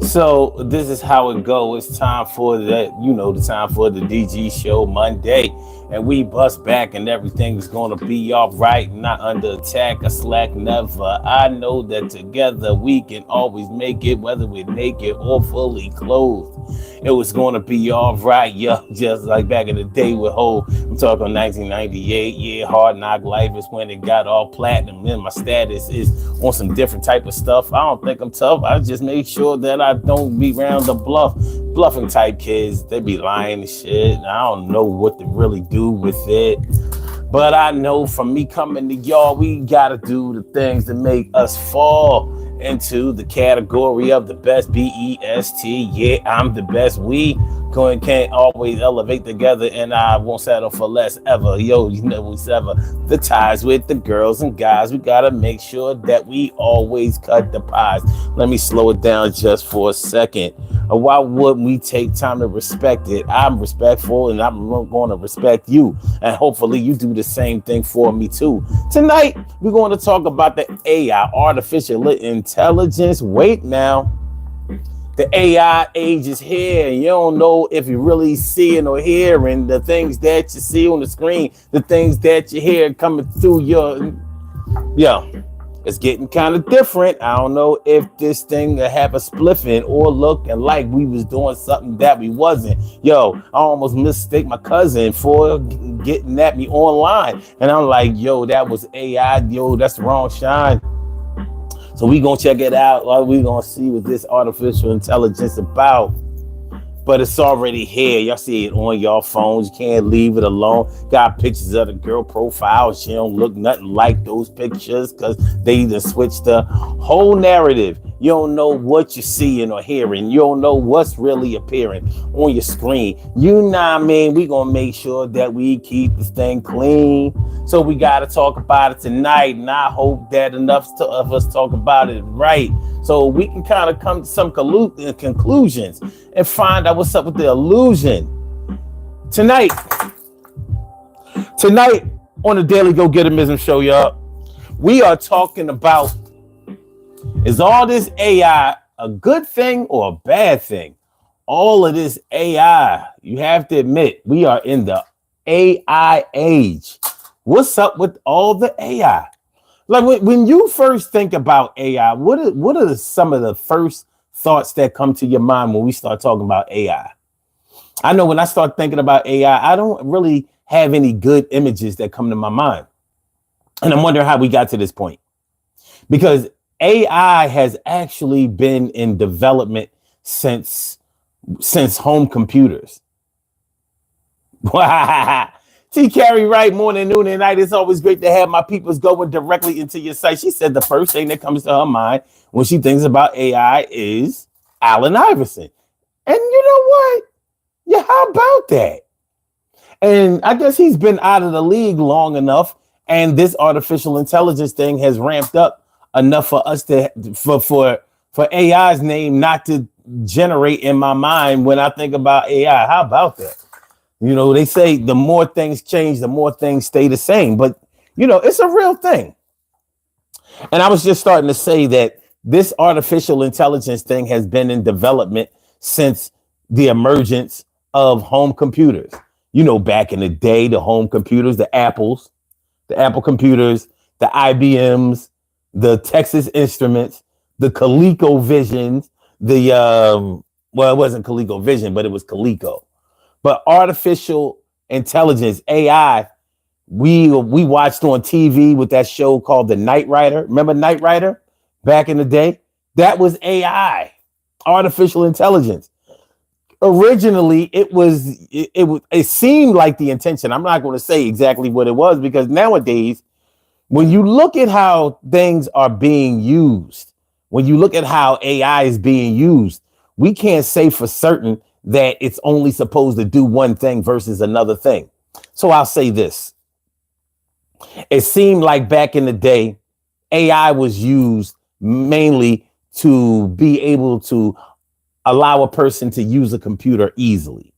So this is how it go. It's time for that, the time for the DG show Monday. And we bust back and everything's gonna be all right, not under attack or slack never. I know that together we can always make it, whether we're naked or fully clothed. It was gonna be all right, yo, just like back in the day with Ho. I'm talking 1998, yeah, Hard Knock Life is when it got all platinum. And my status is on some different type of stuff. I don't think I'm tough. I just make sure that I don't be around the bluffing type kids. They be lying and shit. And I don't know what to really do with it. But I know from me coming to y'all, we gotta do the things that make us fall into the category of the best. BEST. Yeah, I'm the best. We can't always elevate together, and I won't settle for less ever. Yo, you know we sever the ties with the girls and guys. We gotta make sure that we always cut the pies. Let me slow it down just for a second. Why wouldn't we take time to respect it? I'm respectful, and I'm going to respect you, and hopefully you do the same thing for me too. Tonight we're going to talk about the AI, artificial intelligence. Wait now. The AI age is here, and you don't know if you're really seeing or hearing the things that you see on the screen, the things that you hear coming through your, it's getting kind of different. I don't know if this thing will have a spliffing or looking like we was doing something that we wasn't. Yo, I almost mistake my cousin for getting at me online, and I'm like, yo, that was AI. Yo, that's the wrong shine. So we gonna check it out. We gonna see what this artificial intelligence about. But it's already here. Y'all see it on your phones. You can't leave it alone. Got pictures of the girl profile. She don't look nothing like those pictures because they either switched the whole narrative. You don't know what you're seeing or hearing. You don't know what's really appearing on your screen. You know what I mean? We gonna make sure that we keep this thing clean. So we gotta talk about it tonight, and I hope that enough of us talk about it right, so we can kind of come to some conclusions and find out what's up with the illusion. Tonight on the Daily Go Getterism show, y'all, we are talking about, is all this AI a good thing or a bad thing? All of this AI, you have to admit, we are in the AI age. What's up with all the AI? Like when you first think about AI, what are some of the first thoughts that come to your mind when we start talking about AI? I know when I start thinking about AI, I don't really have any good images that come to my mind. And I'm wondering how we got to this point. Because AI has actually been in development since home computers. T. Carrie Wright, morning, noon, and night. It's always great to have my peoples going directly into your site. She said the first thing that comes to her mind when she thinks about AI is Allen Iverson. And you know what? Yeah, how about that? And I guess he's been out of the league long enough, and this artificial intelligence thing has ramped up enough for us to for AI's name not to generate in my mind when I think about AI. How about that? You know, they say the more things change, the more things stay the same. But, it's a real thing. And I was just starting to say that this artificial intelligence thing has been in development since the emergence of home computers. Back in the day, the home computers, the Apple computers, the IBMs, the Texas Instruments, the ColecoVisions, it wasn't ColecoVision, but it was Coleco. But artificial intelligence, AI, we watched on TV with that show called The Knight Rider. Remember Knight Rider back in the day? That was AI, artificial intelligence. Originally, it seemed like the intention. I'm not going to say exactly what it was, because nowadays, when you look at how things are being used, when you look at how AI is being used, we can't say for certain that it's only supposed to do one thing versus another thing. So I'll say this. It seemed like back in the day, AI was used mainly to be able to allow a person to use a computer easily.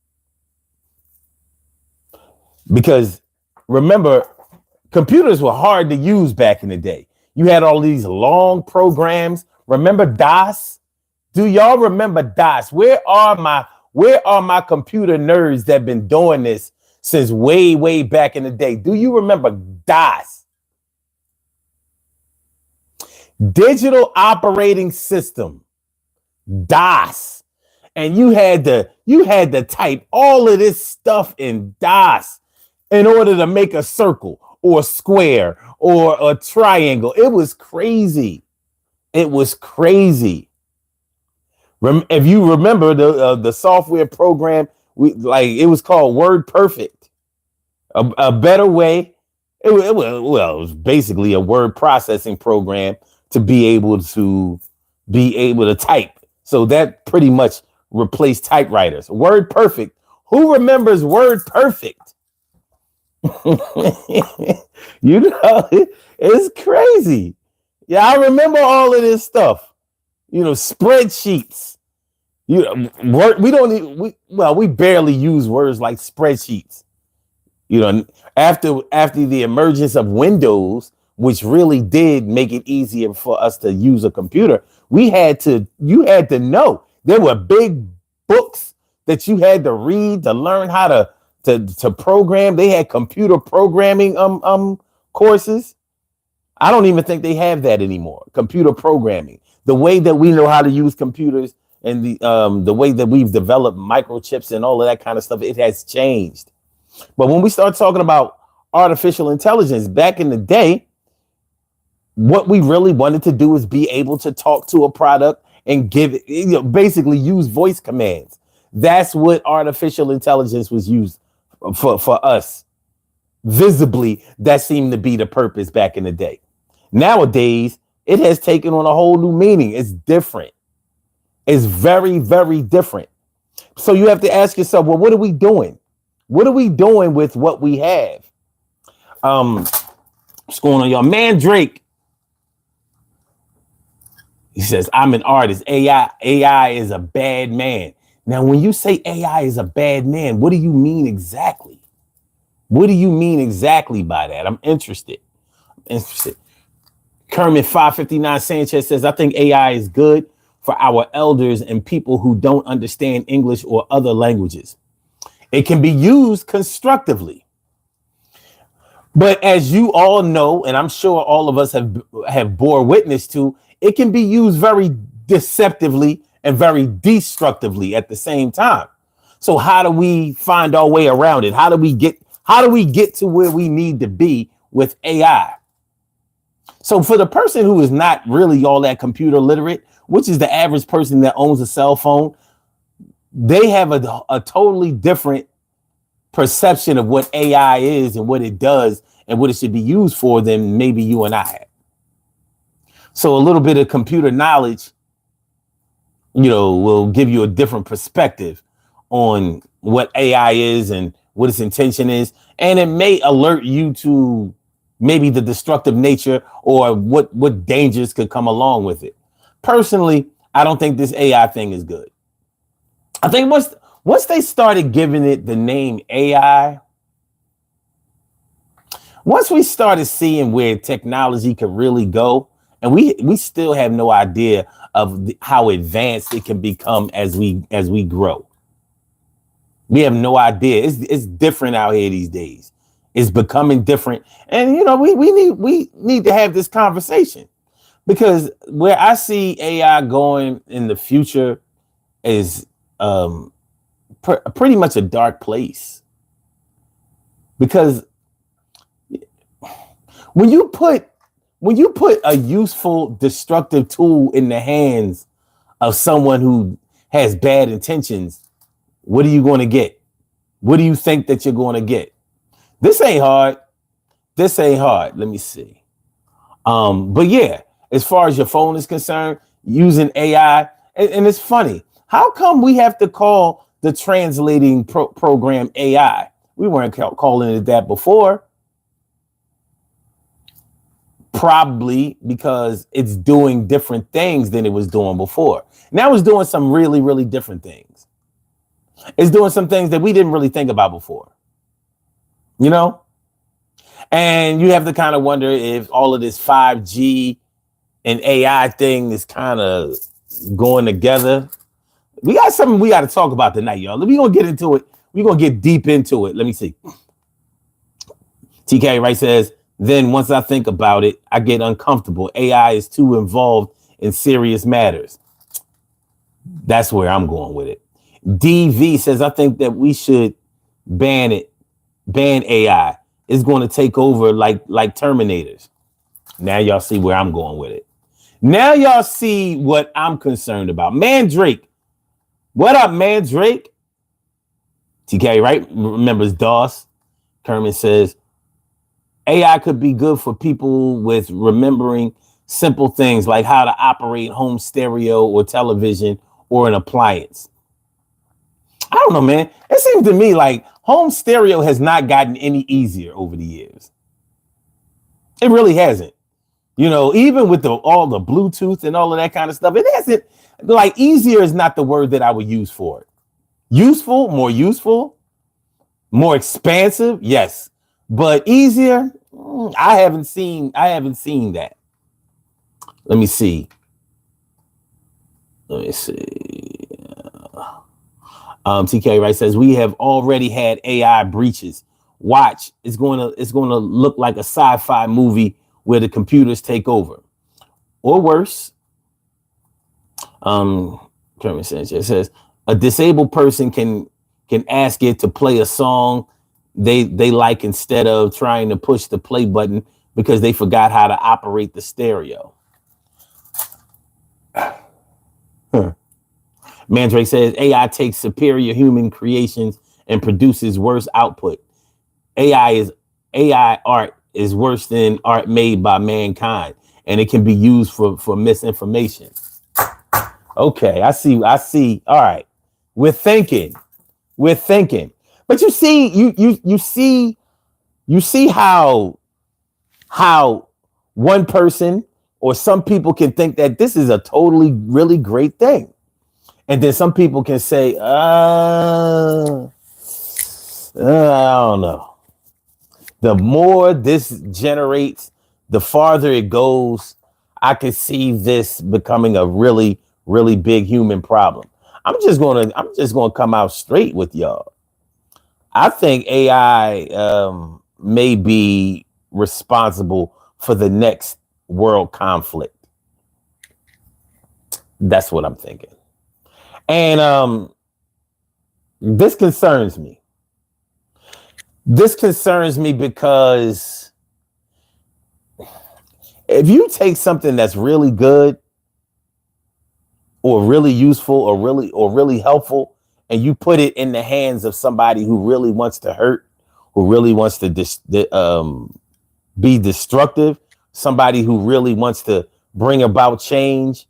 Because remember, computers were hard to use back in the day. You had all these long programs. Remember DOS? Do y'all remember DOS? Where are my computer nerds that been doing this since way, way back in the day? Do you remember DOS? Digital Operating System, DOS. And you had to type all of this stuff in DOS in order to make a circle or a square or a triangle. It was crazy. It was crazy. If you remember the software program, it was called Word Perfect. A better way. It was basically a word processing program to be able to type. So that pretty much replaced typewriters. Word Perfect. Who remembers Word Perfect? It's crazy. Yeah, I remember all of this stuff. Spreadsheets. Word. We barely use words like spreadsheets. After the emergence of Windows, which really did make it easier for us to use a computer, you had to know there were big books that you had to read to learn how to program. They had computer programming courses. I don't even think they have that anymore. Computer programming, the way that we know how to use computers and the way that we've developed microchips and all of that kind of stuff, it has changed. But when we start talking about artificial intelligence back in the day, what we really wanted to do is be able to talk to a product and give it, basically use voice commands. That's what artificial intelligence was used for us. Visibly, that seemed to be the purpose back in the day. Nowadays, it has taken on a whole new meaning. It's different. It's very, very different. So you have to ask yourself, well, what are we doing? What are we doing with what we have? What's going on, y'all? Man, Drake. He says, I'm an artist. AI is a bad man. Now, when you say AI is a bad man, what do you mean exactly? What do you mean exactly by that? I'm interested. Kermit 559 Sanchez says, I think AI is good for our elders and people who don't understand English or other languages. It can be used constructively. But as you all know, and I'm sure all of us have bore witness to, it can be used very deceptively and very destructively at the same time. So how do we find our way around it? How do we get to where we need to be with AI? So for the person who is not really all that computer literate, which is the average person that owns a cell phone, they have a totally different perception of what AI is and what it does and what it should be used for than maybe you and I have. So a little bit of computer knowledge, will give you a different perspective on what AI is and what its intention is. And it may alert you to maybe the destructive nature or what dangers could come along with it. Personally, I don't think this AI thing is good. I think once they started giving it the name AI, once we started seeing where technology could really go, and we still have no idea of how advanced it can become as we grow. We have no idea. It's different out here these days. It's becoming different, and we need to have this conversation, because where I see AI going in the future is pretty much a dark place, because when you put a useful destructive tool in the hands of someone who has bad intentions, what are you going to get? What do you think that you're going to get? This ain't hard. Let me see. But yeah, as far as your phone is concerned, using AI, and it's funny. How come we have to call the translating program AI? We weren't calling it that before. Probably because it's doing different things than it was doing before. Now it's doing some really, really different things. It's doing some things that we didn't really think about before. And you have to kind of wonder if all of this 5G and AI thing is kind of going together. We got something we got to talk about tonight, y'all. We're going to get into it. We're going to get deep into it. Let me see. TK Wright says, then once I think about it, I get uncomfortable. AI is too involved in serious matters. That's where I'm going with it. DV says, I think that we should ban it. Ban AI. It's going to take over like Terminators. Now y'all see where I'm going with it. Now y'all see what I'm concerned about. Mandrake. What up, Mandrake? TK, right? Remembers DOS. Kermit says, AI could be good for people with remembering simple things like how to operate home stereo or television or an appliance. I don't know, man. It seems to me like home stereo has not gotten any easier over the years. It really hasn't. You know, even with all the Bluetooth and all of that kind of stuff, it hasn't, like, easier is not the word that I would use for it. Useful, more expansive, yes. But easier, I haven't seen that. Let me see. TK Wright says we have already had AI breaches. Watch, it's going to look like a sci-fi movie where the computers take over, or worse. Kermit Sanchez says a disabled person can ask it to play a song they like instead of trying to push the play button because they forgot how to operate the stereo. Mandrake says AI takes superior human creations and produces worse output. AI art is worse than art made by mankind, and it can be used for misinformation. Okay, I see. All right, we're thinking. But you see, you see how one person or some people can think that this is a totally really great thing. And then some people can say, I don't know. The more this generates, the farther it goes. I can see this becoming a really, really big human problem. I'm just gonna come out straight with y'all. I think AI may be responsible for the next world conflict. That's what I'm thinking. And this concerns me. This concerns me because if you take something that's really good or really useful or really helpful and you put it in the hands of somebody who really wants to hurt, who really wants to be destructive, somebody who really wants to bring about change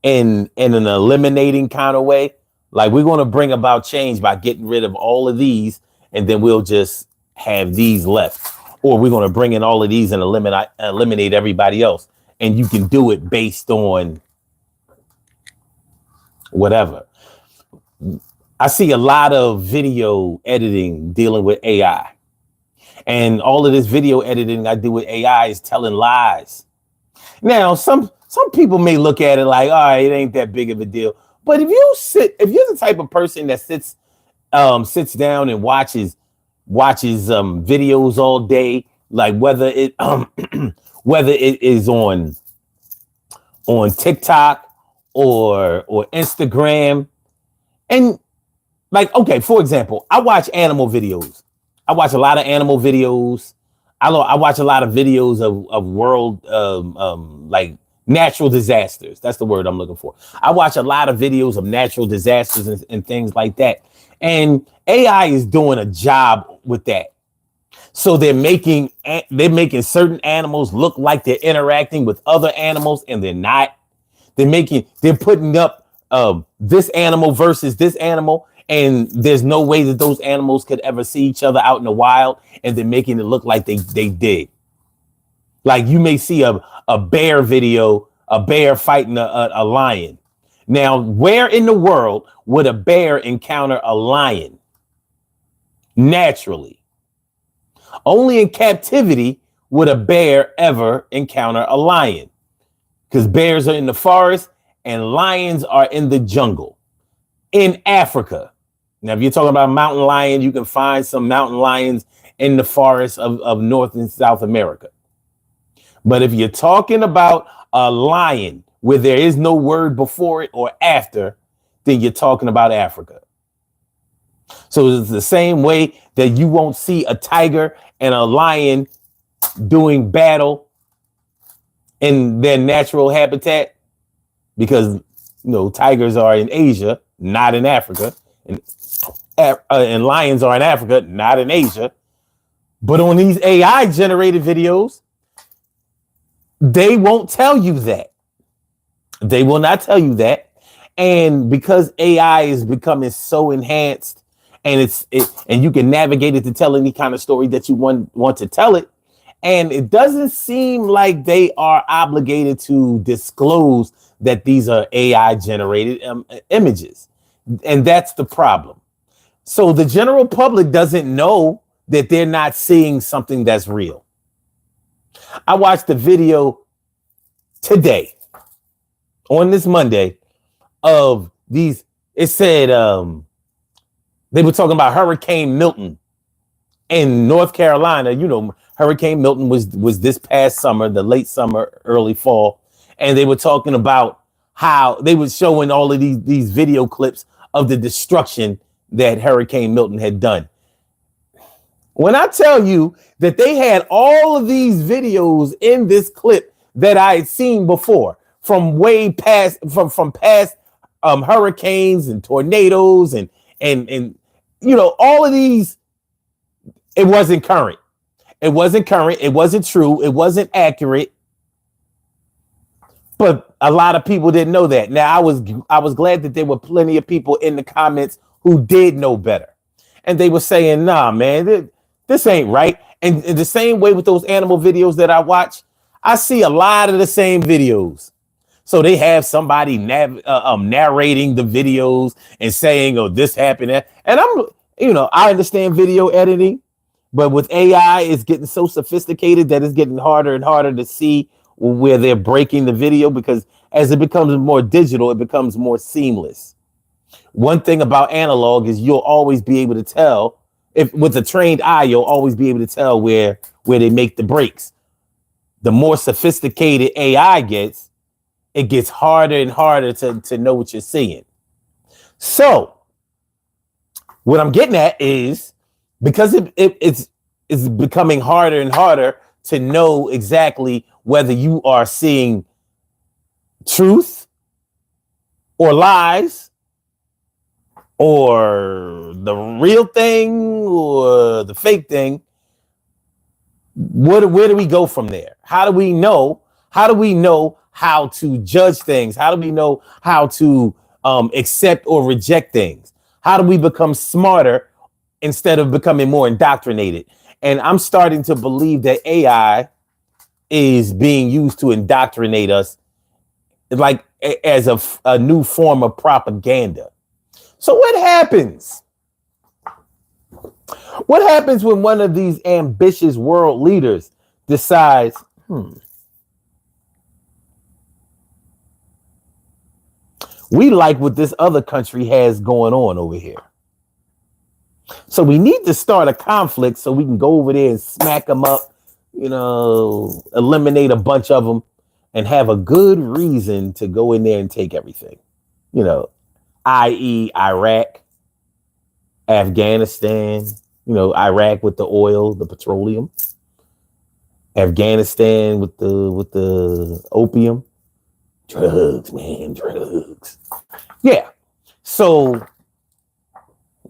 in an eliminating kind of way, like we're going to bring about change by getting rid of all of these and then we'll just have these left, or we're going to bring in all of these and eliminate everybody else, and you can do it based on whatever. I see a lot of video editing dealing with AI, and all of this video editing I do with AI is telling lies. Now, some people may look at it like, all right, it ain't that big of a deal. But if you're the type of person that sits down and watches videos all day, like whether it is on TikTok or Instagram, and like, okay, for example, I watch animal videos. I watch a lot of animal videos. I watch a lot of videos of world like natural disasters. That's the word I'm looking for. I watch a lot of videos of natural disasters and things like that. And AI is doing a job with that. So they're making certain animals look like they're interacting with other animals, and they're not. They're putting up this animal versus this animal, and there's no way that those animals could ever see each other out in the wild, and they're making it look like they did. Like you may see a bear video, a bear fighting a lion. Now, where in the world would a bear encounter a lion? Naturally. Only in captivity would a bear ever encounter a lion, because bears are in the forest and lions are in the jungle in Africa. Now, if you're talking about mountain lion, you can find some mountain lions in the forests of North and South America. But if you're talking about a lion where there is no word before it or after, then you're talking about Africa. So it's the same way that you won't see a tiger and a lion doing battle in their natural habitat, because tigers are in Asia, not in Africa, and lions are in Africa, not in Asia. But on these AI generated videos, they won't tell you that. They will not tell you that. And because AI is becoming so enhanced, and and you can navigate it to tell any kind of story that you want to tell it, and it doesn't seem like they are obligated to disclose that these are AI generated images. And that's the problem. So the general public doesn't know that they're not seeing something that's real. I watched a video today on this Monday of these. It said they were talking about Hurricane Milton in North Carolina. Hurricane Milton was this past summer, the late summer, early fall. And they were talking about how they were showing all of these video clips of the destruction that Hurricane Milton had done. When I tell you that they had all of these videos in this clip that I had seen before from way past, from past hurricanes and tornadoes and all of these, it wasn't current. It wasn't current. It wasn't true. It wasn't accurate. But a lot of people didn't know that. Now, I was glad that there were plenty of people in the comments who did know better. And they were saying, nah, man, this ain't right. And in the same way with those animal videos that I watch, I see a lot of the same videos. So they have somebody narrating the videos and saying, oh, this happened. And I understand video editing, but with AI, it's getting so sophisticated that it's getting harder and harder to see where they're breaking the video, because as it becomes more digital, it becomes more seamless. One thing about analog is you'll always be able to tell, if with a trained eye, you'll always be able to tell where they make the breaks. The more sophisticated AI gets, it gets harder and harder to know what you're seeing. So what I'm getting at is, because it's becoming harder and harder to know exactly whether you are seeing truth or lies or the real thing or the fake thing. Where do we go from there? How do we know how to judge things? How do we know how to accept or reject things? How do we become smarter instead of becoming more indoctrinated? And I'm starting to believe that AI is being used to indoctrinate us, like as a new form of propaganda. So what happens? What happens when one of these ambitious world leaders decides, we like what this other country has going on over here, so we need to start a conflict so we can go over there and smack them up, eliminate a bunch of them and have a good reason to go in there and take everything, i.e. Iraq, Afghanistan, Iraq with the oil, the petroleum, Afghanistan with the opium, drugs, man, drugs. Yeah. So,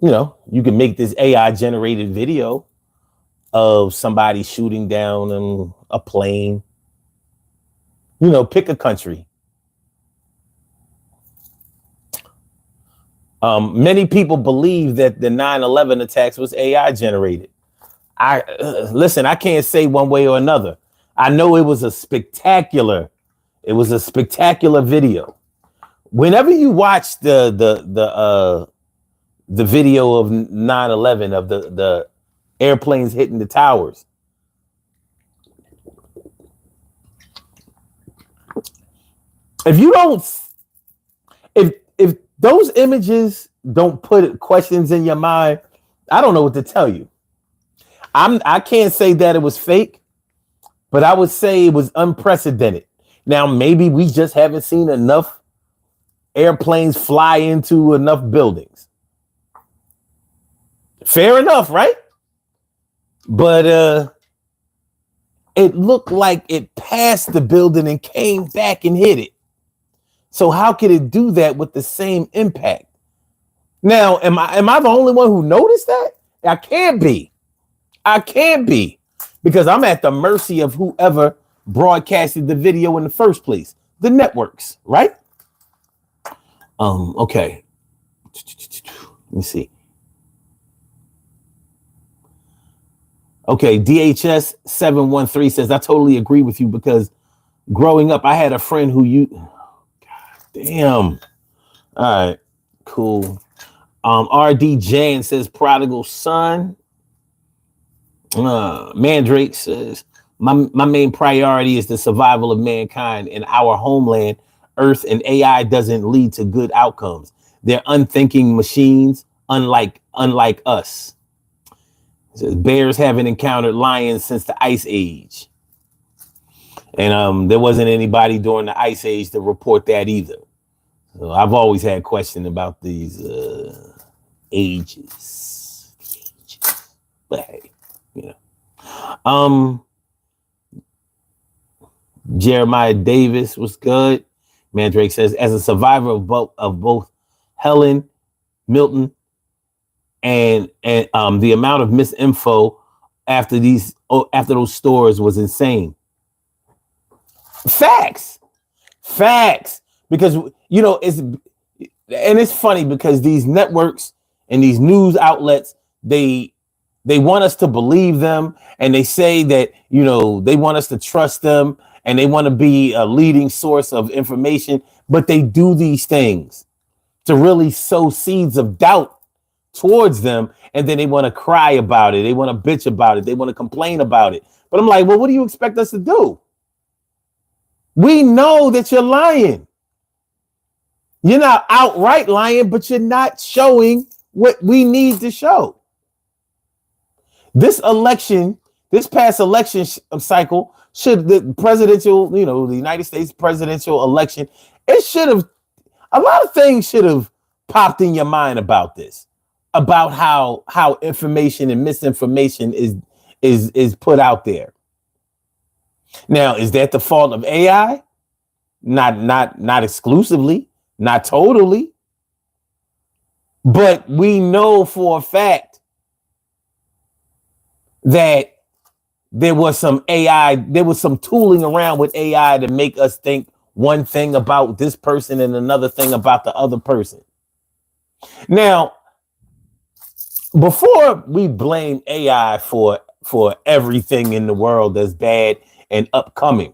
you can make this AI generated video of somebody shooting down a plane. Pick a country. Many people believe that the 9/11 attacks was AI generated. Listen, I can't say one way or another. I know it was a spectacular video. Whenever you watch the video of 9/11 of the airplanes hitting the towers, if you don't If those images don't put questions in your mind, I don't know what to tell you. I can't say that it was fake, but I would say it was unprecedented. Now maybe we just haven't seen enough airplanes fly into enough buildings. Fair enough, right? But it looked like it passed the building and came back and hit it. So how could it do that with the same impact? Now, am I the only one who noticed that? I can't be. Because I'm at the mercy of whoever broadcasted the video in the first place. The networks, right? Okay. Let me see. Okay, DHS 713 says, I totally agree with you because growing up, I had a friend who God damn. All right, cool. RD Jan says, prodigal son. Mandrake says, my main priority is the survival of mankind in our homeland, Earth, and AI doesn't lead to good outcomes. They're unthinking machines, unlike us. It says, bears haven't encountered lions since the Ice Age. And there wasn't anybody during the Ice Age to report that either. So I've always had questions about these ages. But hey, you know. Jeremiah Davis was good. Mandrake says, as a survivor of both Helen, Milton, and the amount of misinfo after those stores was insane. Facts. Because it's funny because these networks and these news outlets, they want us to believe them, and they say that they want us to trust them, and they want to be a leading source of information, but they do these things to really sow seeds of doubt towards them, and then they want to cry about it, they want to bitch about it, they want to complain about it. But I'm like, well, what do you expect us to do? We know that you're lying. You're not outright lying, but you're not showing what we need to show. This past election cycle, the presidential, the United States presidential election, a lot of things should have popped in your mind about this, about how information and misinformation is put out there. Now, is that the fault of AI? Not exclusively, not totally. But we know for a fact that there was some tooling around with AI to make us think one thing about this person and another thing about the other person. Now, before we blame AI for everything in the world that's bad and upcoming,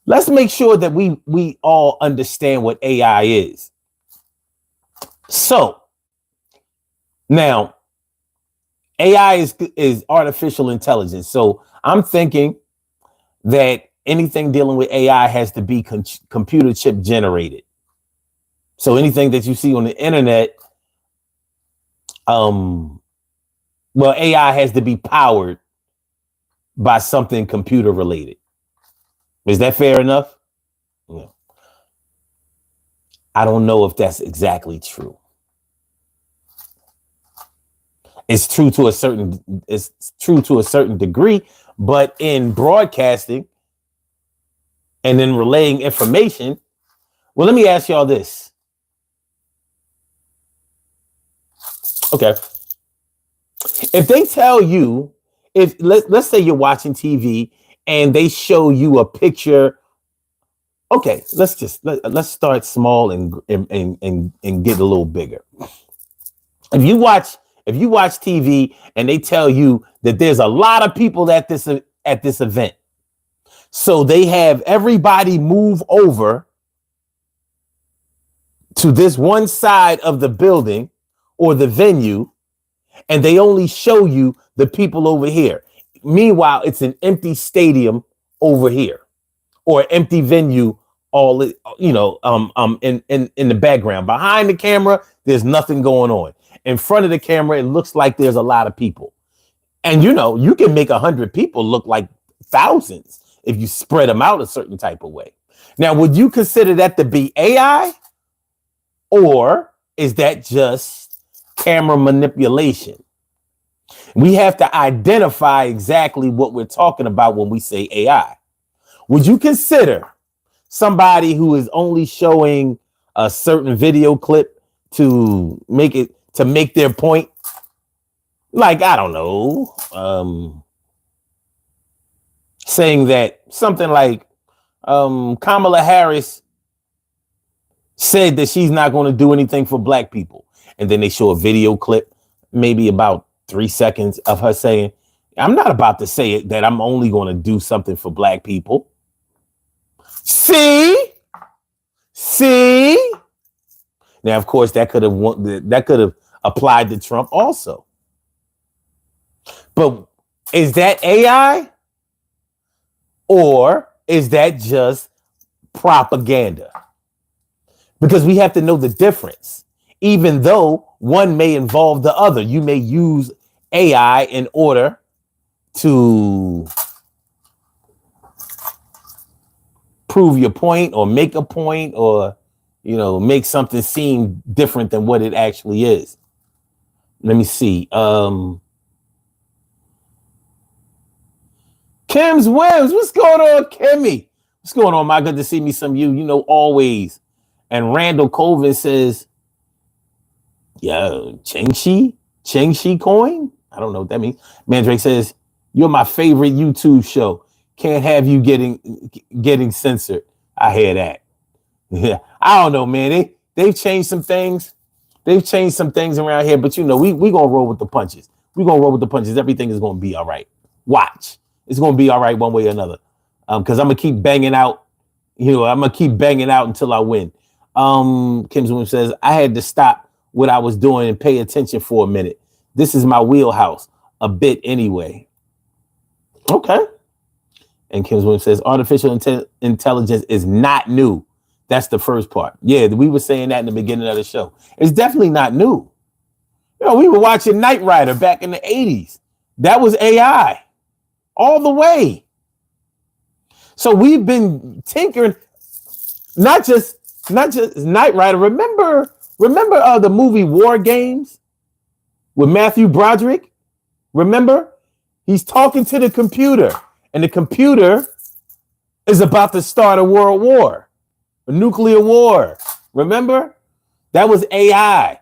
let's make sure that we all understand what AI is. So now, AI is artificial intelligence. So I'm thinking that anything dealing with AI has to be computer chip generated. So anything that you see on the internet, AI has to be powered by something computer related. Is that fair enough? Yeah. I don't know if that's exactly true. It's true to a certain degree, but in broadcasting and in relaying information, well, let me ask y'all this. Okay. If they tell you, let's say you're watching TV and they show you a picture. Okay, let's start small and get a little bigger. If you watch TV and they tell you that there's a lot of people at this event, so they have everybody move over to this one side of the building or the venue, and they only show you the people over here. Meanwhile, it's an empty stadium over here or an empty venue all it, in the background. Behind the camera, there's nothing going on. In front of the camera, it looks like there's a lot of people. And you can make 100 people look like thousands if you spread them out a certain type of way. Now, would you consider that to be AI, or is that just camera manipulation? We have to identify exactly what we're talking about when we say AI. Would you consider somebody who is only showing a certain video clip to make their point? Like, I don't know, saying that something like Kamala Harris said that she's not going to do anything for black people. And then they show a video clip, maybe about 3 seconds, of her saying, I'm not about to say it, that I'm only going to do something for black people. See? Now, of course, that could have applied to Trump also. But is that AI, or is that just propaganda? Because we have to know the difference. Even though one may involve the other, you may use AI in order to prove your point or make a point, or make something seem different than what it actually is. Let me see. Kim's Wims, what's going on, Kimmy? What's going on, my? Good to see me some you, always. And Randall Colvin says, yeah, Cheng-Shi coin? I don't know what that means. Mandrake says, you're my favorite YouTube show. Can't have you getting censored. I hear that. Yeah, I don't know, man. They've changed some things. They've changed some things around here, but we gonna roll with the punches. We're gonna roll with the punches. Everything is gonna be all right. Watch. It's gonna be all right one way or another. Because I'm gonna keep banging out. I'm gonna keep banging out until I win. Kim's Woman says, I had to stop what I was doing and pay attention for a minute. This is my wheelhouse, a bit anyway. Okay. And Kim's Woman says, artificial intelligence is not new. That's the first part. Yeah, we were saying that in the beginning of the show. It's definitely not new. We were watching Knight Rider back in the 80s. That was AI all the way. So we've been tinkering, not just Knight Rider. Remember the movie War Games with Matthew Broderick? Remember? He's talking to the computer, and the computer is about to start a world war, a nuclear war. Remember? That was AI.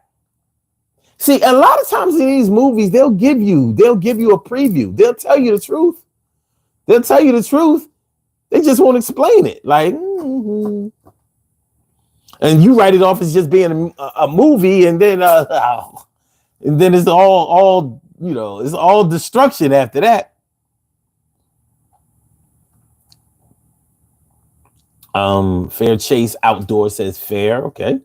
See, a lot of times in these movies, they'll give you a preview. They'll tell you the truth. They just won't explain it. Like, and you write it off as just being a movie, and then it's all it's all destruction after that. Fair Chase Outdoor says fair. Okay.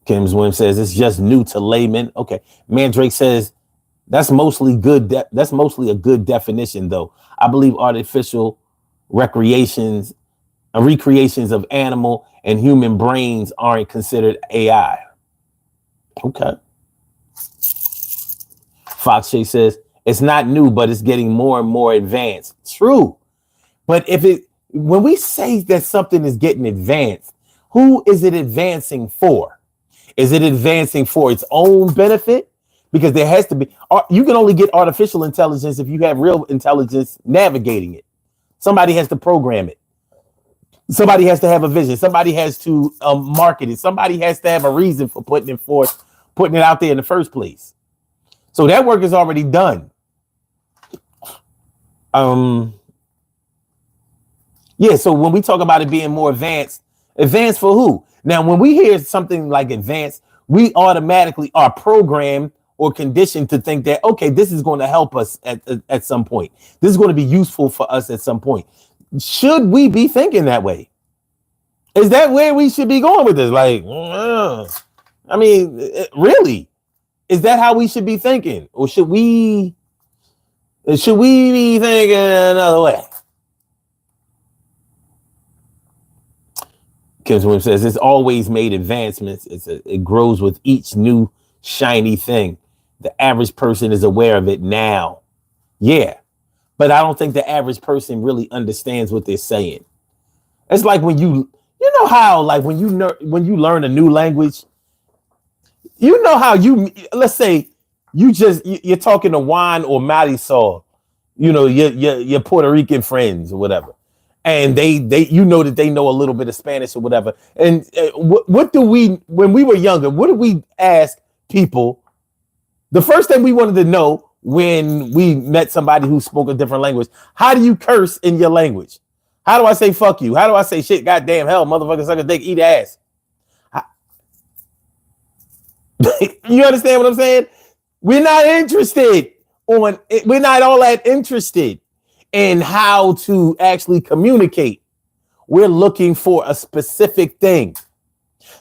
Kim's Wim says it's just new to laymen. Okay. Mandrake says that's mostly good. That's mostly a good definition, though. I believe artificial recreations of animal and human brains aren't considered AI. Okay. Fox Shay says it's not new, but it's getting more and more advanced. True. But when we say that something is getting advanced, who is it advancing for? Is it advancing for its own benefit? Because there has to be, you can only get artificial intelligence if you have real intelligence navigating it. Somebody has to program it. Somebody has to have a vision. Somebody has to market it. Somebody has to have a reason for putting it out there in the first place. So that work is already done. Yeah, so when we talk about it being more advanced for who? Now, when we hear something like advanced, we automatically are programmed or conditioned to think that, okay, this is going to help us at some point. This is going to be useful for us at some point. Should we be thinking that way? Is that where we should be going with this? Like, I mean, really? Is that how we should be thinking? Or should we be thinking another way? Kim Williams says it's always made advancements. It grows with each new shiny thing. The average person is aware of it now. Yeah, but I don't think the average person really understands what they're saying. It's like when you know how like when you learn a new language, you know how let's say you're talking to Juan or Marisol, your Puerto Rican friends or whatever, and they that they know a little bit of Spanish or whatever. And what do we when we were younger? What did we ask people? The first thing we wanted to know when we met somebody who spoke a different language: how do you curse in your language? How do I say fuck you? How do I say shit, goddamn hell, motherfucker, suck a dick, eat ass? You understand what I'm saying? We're not interested we're not all that interested in how to actually communicate. We're looking for a specific thing.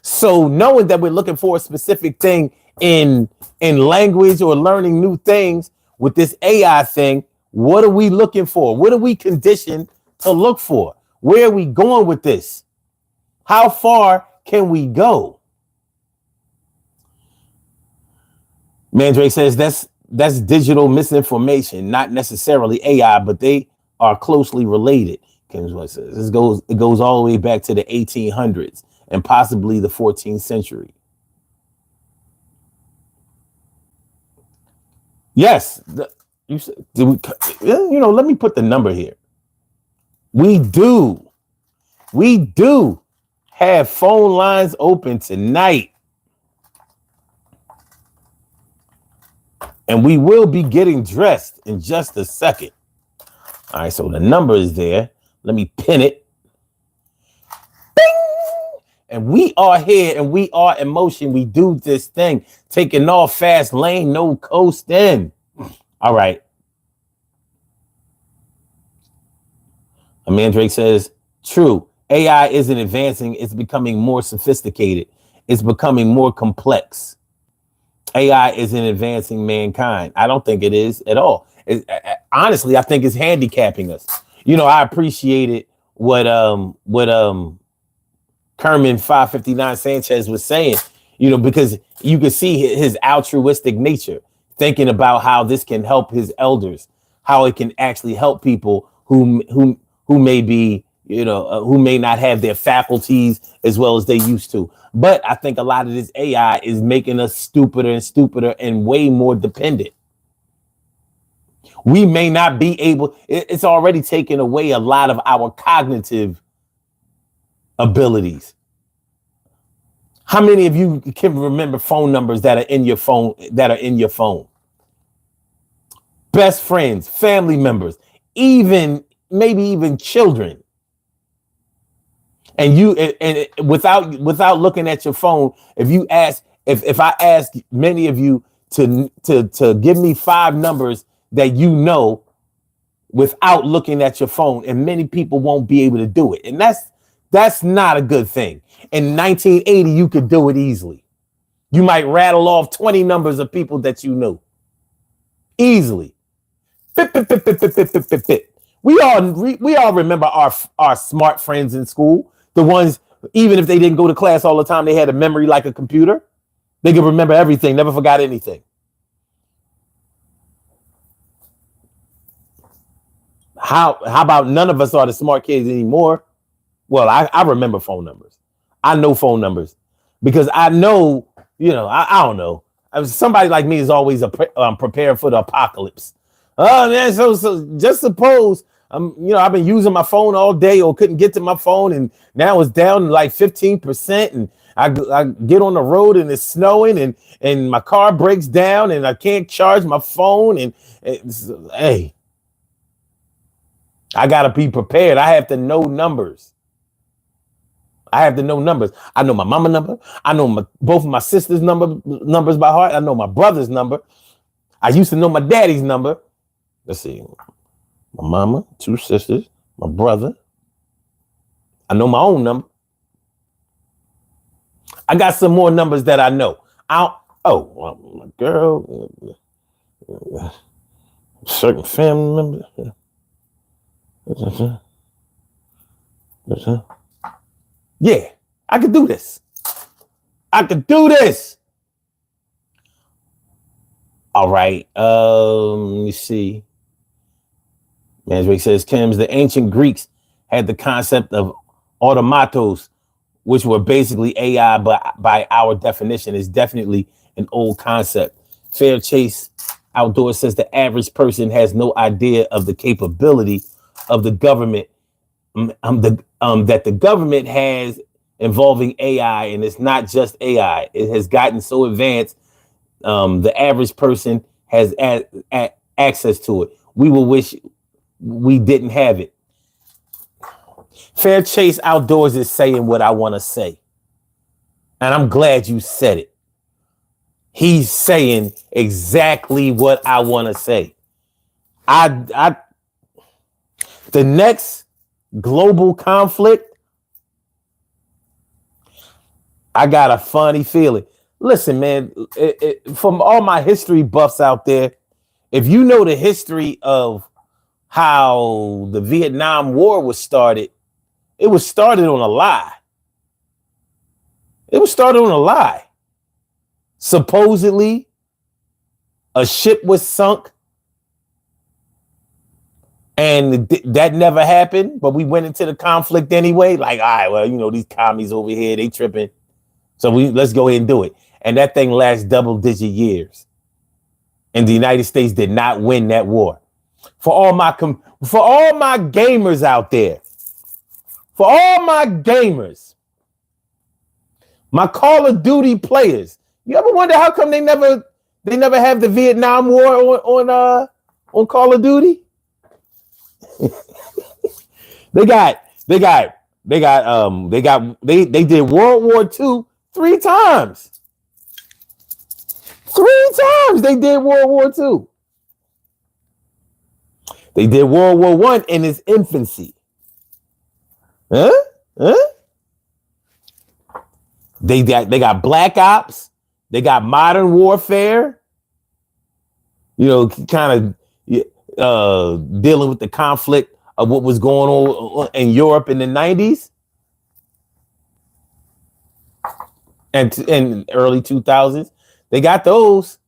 So knowing that we're looking for a specific thing in language or learning new things with this AI thing, what are we looking for? What are we conditioned to look for? Where are we going with this? How far can we go? Mandrake says that's digital misinformation, not necessarily AI, but they are closely related. Kimswell says it goes all the way back to the 1800s and possibly the 14th century. Yes, let me put the number here. We do have phone lines open tonight. And we will be getting dressed in just a second. All right, so the number is there. Let me pin it. Bing! And we are here and we are in motion. We do this thing, taking off fast lane, no coasting. All right. Mandrake says, true. AI isn't advancing. It's becoming more sophisticated. It's becoming more complex. AI isn't advancing mankind. I don't think it is at all. Honestly, I think it's handicapping us. I appreciated what Kerman 559 Sanchez was saying, because you could see his altruistic nature, thinking about how this can help his elders, how it can actually help people who may be, who may not have their faculties as well as they used to. But I think a lot of this AI is making us stupider and stupider and way more dependent. We may not be able, it's already taken away a lot of our cognitive abilities. How many of you can remember phone numbers that are in your phone, Best friends, family members, maybe even children. And without looking at your phone, if I ask many of you to give me 5 numbers that without looking at your phone, and many people won't be able to do it. And that's not a good thing. In 1980, you could do it easily. You might rattle off 20 numbers of people that you knew easily. We all remember our smart friends in school. The ones, even if they didn't go to class all the time, they had a memory like a computer. They could remember everything, never forgot anything. How about none of us are the smart kids anymore? Well, I remember phone numbers. I know phone numbers because I know, I don't know. Somebody like me is always prepared for the apocalypse. Oh man, so just suppose I've been using my phone all day or couldn't get to my phone, and now it's down to like 15%, and I get on the road and it's snowing and my car breaks down and I can't charge my phone, and hey, I gotta be prepared. I have to know numbers. I know my mama number. I know both of my sisters' numbers by heart. I know my brother's number. I used to know my daddy's number. Let's see. My mama, 2 sisters, my brother. I know my own number. I got some more numbers that I know. My girl, certain family member. Yeah. I could do this. I could do this. All right. Let me see. Mandrake says, Kims, the ancient Greeks had the concept of automatos, which were basically AI, but by our definition, is definitely an old concept. Fair Chase Outdoors says the average person has no idea of the capability of the government, that the government has involving AI, and it's not just AI. It has gotten so advanced, the average person has access to it. We will wish we didn't have it. Fair Chase Outdoors is saying what I want to say. And I'm glad you said it. He's saying exactly what I want to say. The next global conflict, I got a funny feeling. Listen, man, from all my history buffs out there, if you know the history of how the Vietnam War was started, it was started on a lie. It was started on a lie. Supposedly, a ship was sunk, and that never happened, but we went into the conflict anyway. Like, all right, well, you know, these commies over here, they tripping. So let's go ahead and do it. And that thing lasts double-digit years. And the United States did not win that war. For all my gamers out there, for all my gamers, my Call of Duty players, you ever wonder how come they never have the Vietnam War on Call of Duty? They did World War II 3 times. 3 times they did World War II. They did World War I in its infancy. Huh? They got Black Ops. They got Modern Warfare. You know, kind of dealing with the conflict of what was going on in Europe in the 90s and in early 2000s. They got those,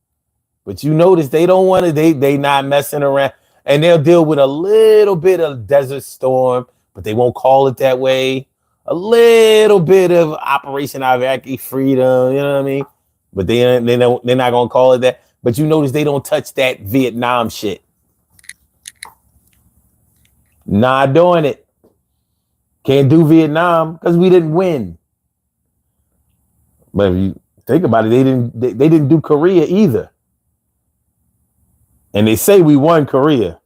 but you notice they don't want to. They not messing around, and they'll deal with a little bit of Desert Storm, but they won't call it that way. A little bit of Operation Iraqi Freedom, you know what I mean? But they're not gonna call it that. But you notice they don't touch that Vietnam shit. Not doing it. Can't do Vietnam because we didn't win. But if you think about it, they didn't do Korea either. And they say we won Korea.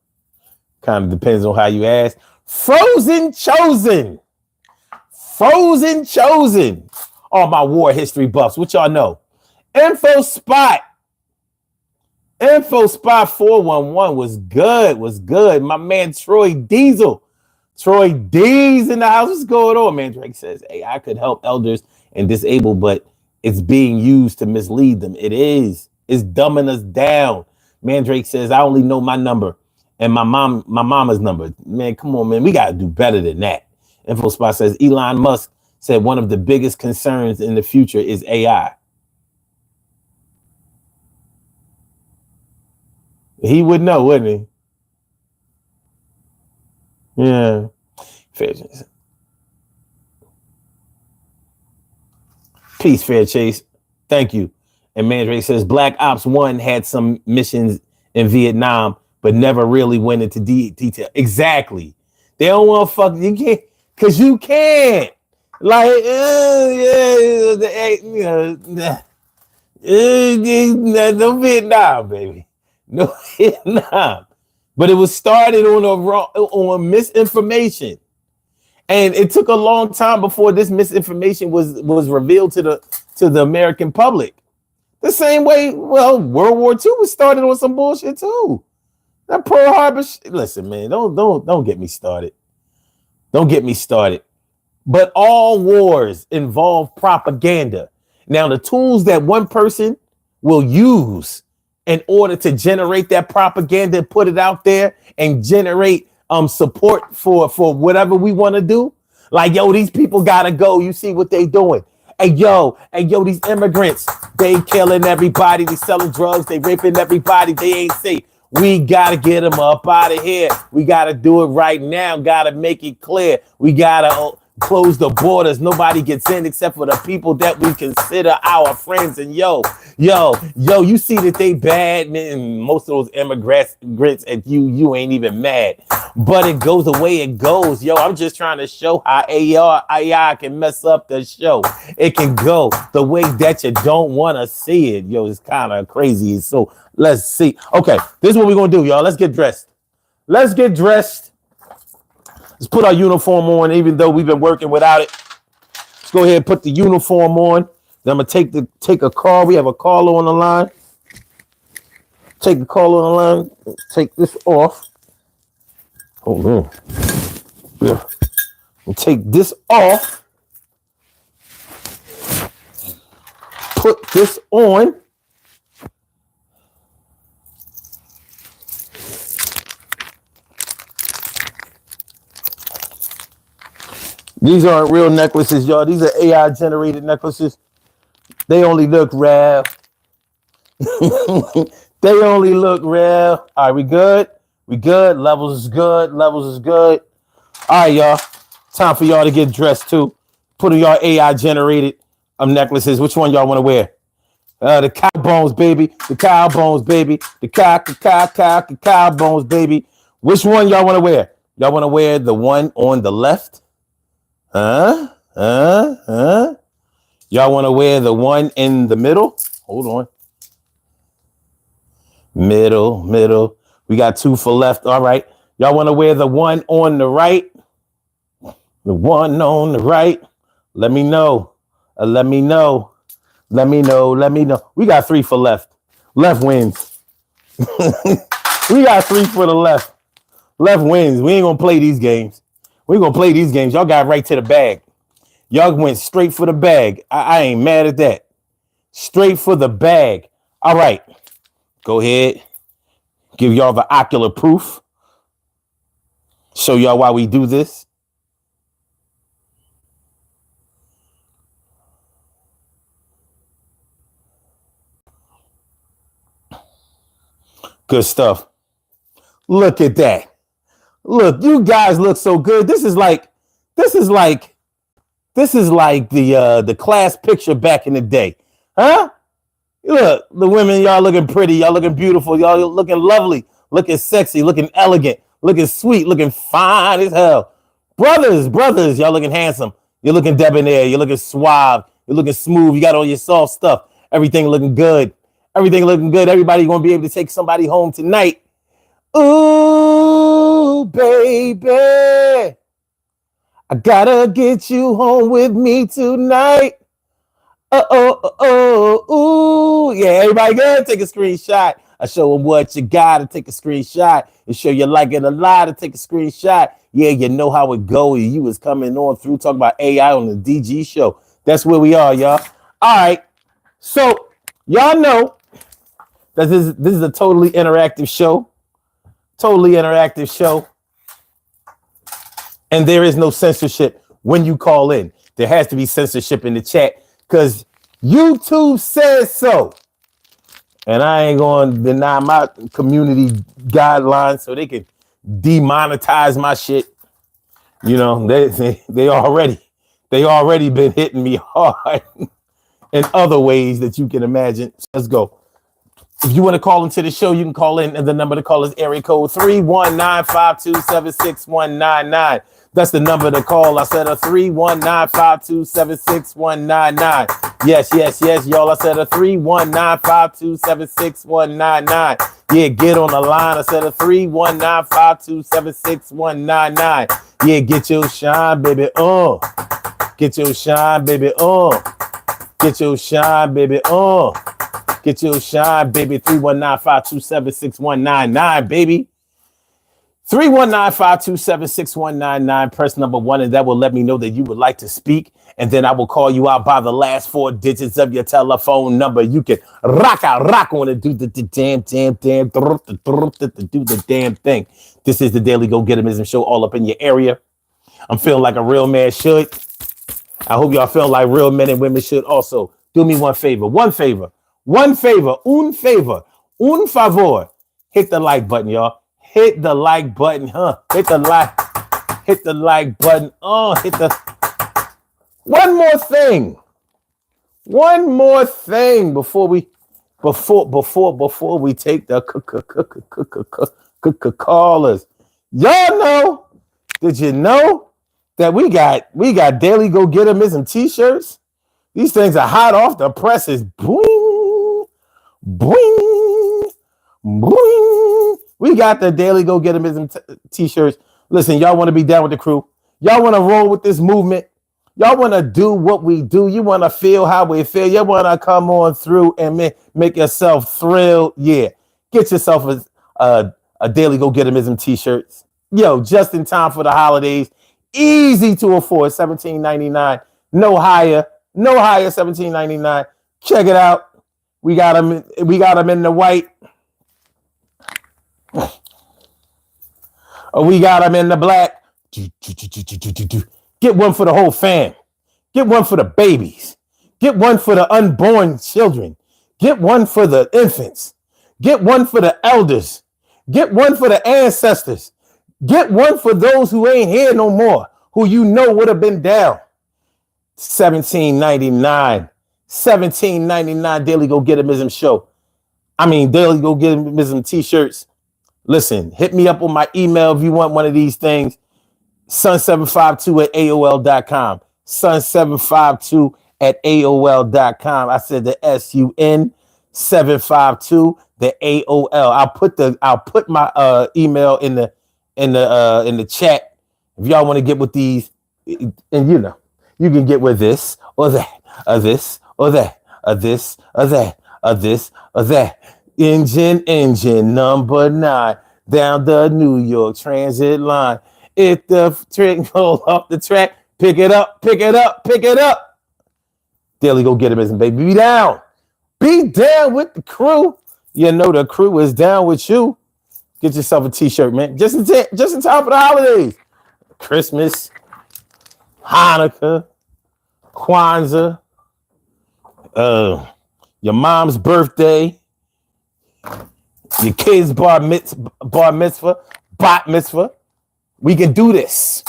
Kind of depends on how you ask. Frozen Chosen. All my war history buffs. What y'all know? Info Spot 411 was good. My man Troy Diesel. Troy D's in the house. What's going on, man? Drake says, hey, I could help elders and disabled, but it's being used to mislead them. It is. It's dumbing us down. Mandrake says, I only know my number and my mama's number. Man, come on, man. We got to do better than that. InfoSpot says, Elon Musk said one of the biggest concerns in the future is AI. He would know, wouldn't he? Yeah. Fair Chase. Peace, Fair Chase. Thank you. And Mandrake says Black Ops 1 had some missions in Vietnam, but never really went into detail. Exactly. They don't want to fuck. You can't, because you can't. Like, no Vietnam, baby. No Vietnam. But it was started on misinformation. And it took a long time before this misinformation was revealed to the American public. The same way, well, World War II was started on some bullshit too. That Pearl Harbor listen, man, don't get me started. Don't get me started. But all wars involve propaganda. Now, the tools that one person will use in order to generate that propaganda, put it out there and generate support for whatever we want to do. Like, yo, these people gotta go. You see what they doing? Hey, yo, these immigrants, they killing everybody. They selling drugs. They raping everybody. They ain't safe. We got to get them up out of here. We got to do it right now. Got to make it clear. We got to close the borders. Nobody gets in except for the people that we consider our friends. And yo, you see that they bad, and most of those immigrants, and you ain't even mad. But it goes the way it goes. Yo, I'm just trying to show how AI can mess up the show. It can go the way that you don't want to see it. Yo, it's kind of crazy. So let's see. Okay, this is what we're going to do, y'all. Let's get dressed. Let's get dressed. Let's put our uniform on, even though we've been working without it. Let's go ahead and put the uniform on. Then I'm going to take a call. We have a caller on the line. Take the caller on the line. Take this off. Hold on. Yeah. We'll take this off. Put this on. These aren't real necklaces, y'all. These are AI generated necklaces. They only look real. They only look real. All right, we good? We good. Levels is good. Levels is good. All right, y'all. Time for y'all to get dressed too. Put on y'all AI generated necklaces. Which one y'all want to wear? The cow bones, baby. The cow bones, baby. The cow bones, baby. Which one y'all want to wear? Y'all want to wear the one on the left? Y'all want to wear the one in the middle? Hold on. Middle. We got two for left. All right. Y'all want to wear the one on the right? The one on the right. Let me know. Let me know. We got three for left. Left wins. We got three for the left. Left wins. We ain't going to play these games. Y'all got right to the bag. Y'all went straight for the bag. I ain't mad at that. Straight for the bag. All right. Go ahead. Give y'all the ocular proof. Show y'all why we do this. Good stuff. Look at that. Look, you guys look so good. This is like the class picture back in the day. Huh? Look, the women, y'all looking pretty, y'all looking beautiful, y'all looking lovely, looking sexy, looking elegant, looking sweet, looking fine as hell. Brothers, y'all looking handsome. You're looking debonair, you're looking suave, you're looking smooth, you got all your soft stuff. Everything looking good. Everybody gonna be able to take somebody home tonight. Ooh, baby, I gotta get you home with me tonight. Ooh, yeah, everybody good? Take a screenshot. I show them what you got to take a screenshot and show you like it a lot to take a screenshot. Yeah, you know how it go. You was coming on through talking about AI on the DG show. That's where we are, y'all. All right, so y'all know that this is a totally interactive show. And there is no censorship when you call in. There has to be censorship in the chat because YouTube says so. And I ain't going to deny my community guidelines so they can demonetize my shit. You know, they already been hitting me hard in other ways that you can imagine. Let's go. If you want to call into the show, you can call in, and the number to call is area code 319-527-6199. That's the number to call. I said a 319-527-6199. Yes, y'all. I said a 319-527-6199. Yeah, get on the line. I said a 319-527-6199. Yeah, get your shine, baby. Get your shine, baby. Get your shine, baby. Get your shine, baby. 319-527-6199, baby. 319-527-6199. Press number 1, and that will let me know that you would like to speak. And then I will call you out by the last 4 digits of your telephone number. You can rock on it, do the damn, do the damn thing. This is the Daily Go Get 'Emism show all up in your area. I'm feeling like a real man should. I hope y'all feel like real men and women should also. Do me one favor, un favor, un favor. Hit the like button, y'all. Hit the like button, Hit the like button. Hit the. One more thing before we take the callers. Y'all know? Did you know that we got daily go get 'emism t-shirts? These things are hot off the presses. Boing, boing, boing. We got the daily go get 'emism t-shirts. Listen, y'all want to be down with the crew. Y'all want to roll with this movement. Y'all want to do what we do. You want to feel how we feel. You want to come on through and make yourself thrill. Yeah. Get yourself a daily go get 'emism t-shirts. Yo, just in time for the holidays. Easy to afford. $17.99. No higher, $17.99. Check it out. We got them in the white. Or we got them in the black. Get one for the whole fam. Get one for the babies. Get one for the unborn children. Get one for the infants. Get one for the elders. Get one for the ancestors. Get one for those who ain't here no more, who you know would have been down. $17.99. $17.99 daily go get 'emism show. Daily go get 'emism t-shirts. Listen, hit me up on my email if you want one of these things. Sun752@AOL.com. Sun752@AOL.com. I said the SUN 752 the AOL. I'll put my email in the chat if y'all want to get with these, and you can get with this or that, or this or that, or this or that, or this or that. Engine number 9 down the New York Transit line. If the train goes off the track, pick it up. Daily go get 'emism, baby. Be down with the crew. You know the crew is down with you. Get yourself a t-shirt, man. Just in time for the holidays. Christmas, Hanukkah, Kwanzaa, your mom's birthday, your kid's bar mitzvah, bat mitzvah. We can do this.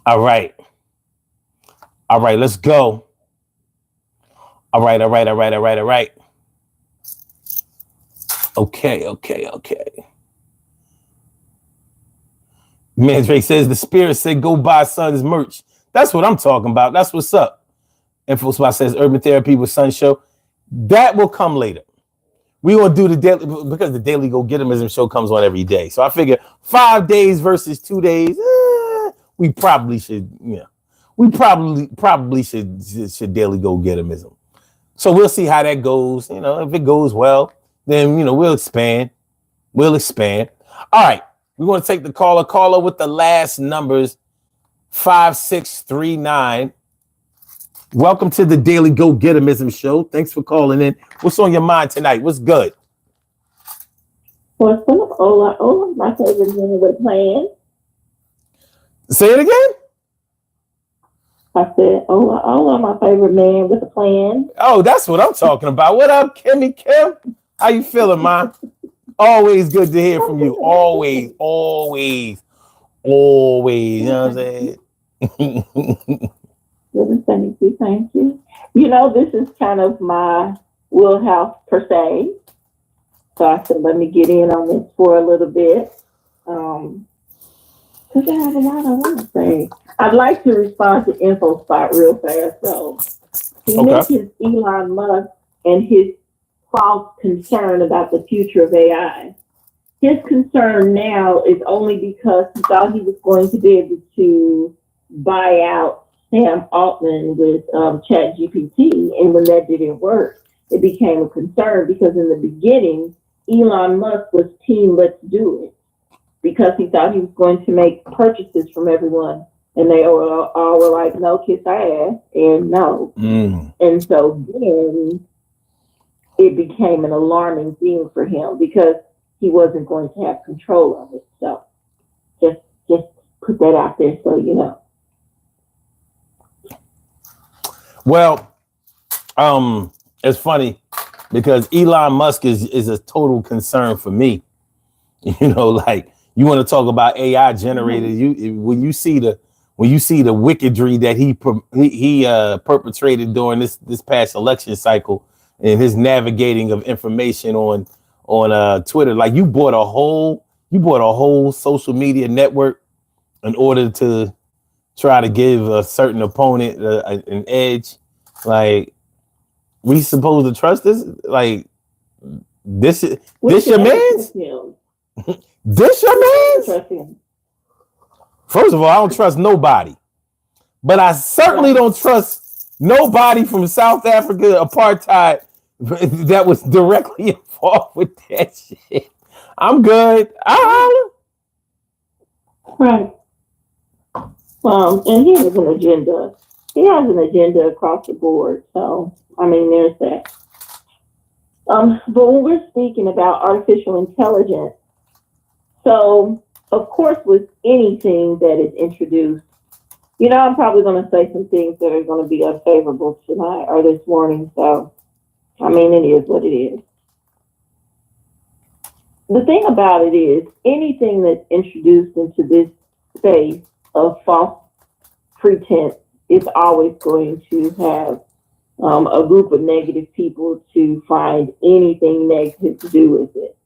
All right, let's go. All right. Okay. Mandrake says the spirit said go buy Sun's merch. That's what I'm talking about. That's what's up. Info Spot says Urban Therapy with Sun show. That will come later. We will do the daily, because the daily go get 'emism show comes on every day. So I figure 5 days versus 2 days. We probably should, we probably should daily go get 'emism. So we'll see how that goes. If it goes well, then we'll expand. All right, we're going to take the caller with the last numbers 5639. Welcome to the Daily Go Get 'Emism show. Thanks for calling in. What's on your mind tonight? What's good? What's up, Ola? Ola, my favorite man with a plan. Say it again. I said, Ola, my favorite man with a plan. Oh, that's what I'm talking about. What up, Kimmy Kim? How you feeling, man? Always good to hear from you. Always. You know what I'm saying? Thank you. This is kind of my wheelhouse per se. So I said, let me get in on this for a little bit. Because I have a lot I want to say. I'd like to respond to Info Spot real fast. So he mentions Elon Musk and his false concern about the future of AI. His concern now is only because he thought he was going to be able to buy out Sam Altman with ChatGPT, and when that didn't work, it became a concern because in the beginning, Elon Musk was team let's do it because he thought he was going to make purchases from everyone, and they all were like, no, kiss our ass, and no. And so then it became an alarming thing for him because he wasn't going to have control of it. So put that out there so you know. Well, it's funny because Elon Musk is a total concern for me. You know, like you want to talk about AI generated. When you see the wickedry that he perpetrated during this past election cycle and his navigating of information on Twitter, like you bought a whole social media network in order to try to give a certain opponent an edge. Like, we supposed to trust this? Like, this your man's? This your man's? First of all, I don't trust nobody. But I certainly don't trust nobody from South Africa apartheid that was directly involved with that shit. I'm good. Right. And he has an agenda. He has an agenda across the board. So, I mean, there's that. But when we're speaking about artificial intelligence, so of course, with anything that is introduced, you know, I'm probably going to say some things that are going to be unfavorable tonight or this morning. So, I mean, it is what it is. The thing about it is, anything that's introduced into this space of false pretense is always going to have a group of negative people to find anything negative to do with it,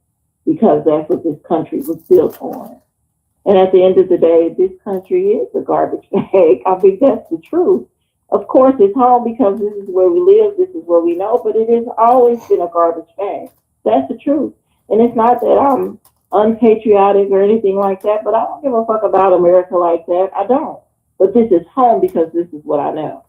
because that's what this country was built on. And at the end of the day, this country is a garbage bag. I think that's the truth. Of course, it's home because this is where we live, this is where we know, but it has always been a garbage bag. That's the truth. And it's not that I'm unpatriotic or anything like that, but I don't give a fuck about America like that. I don't. But this is home because this is what I know.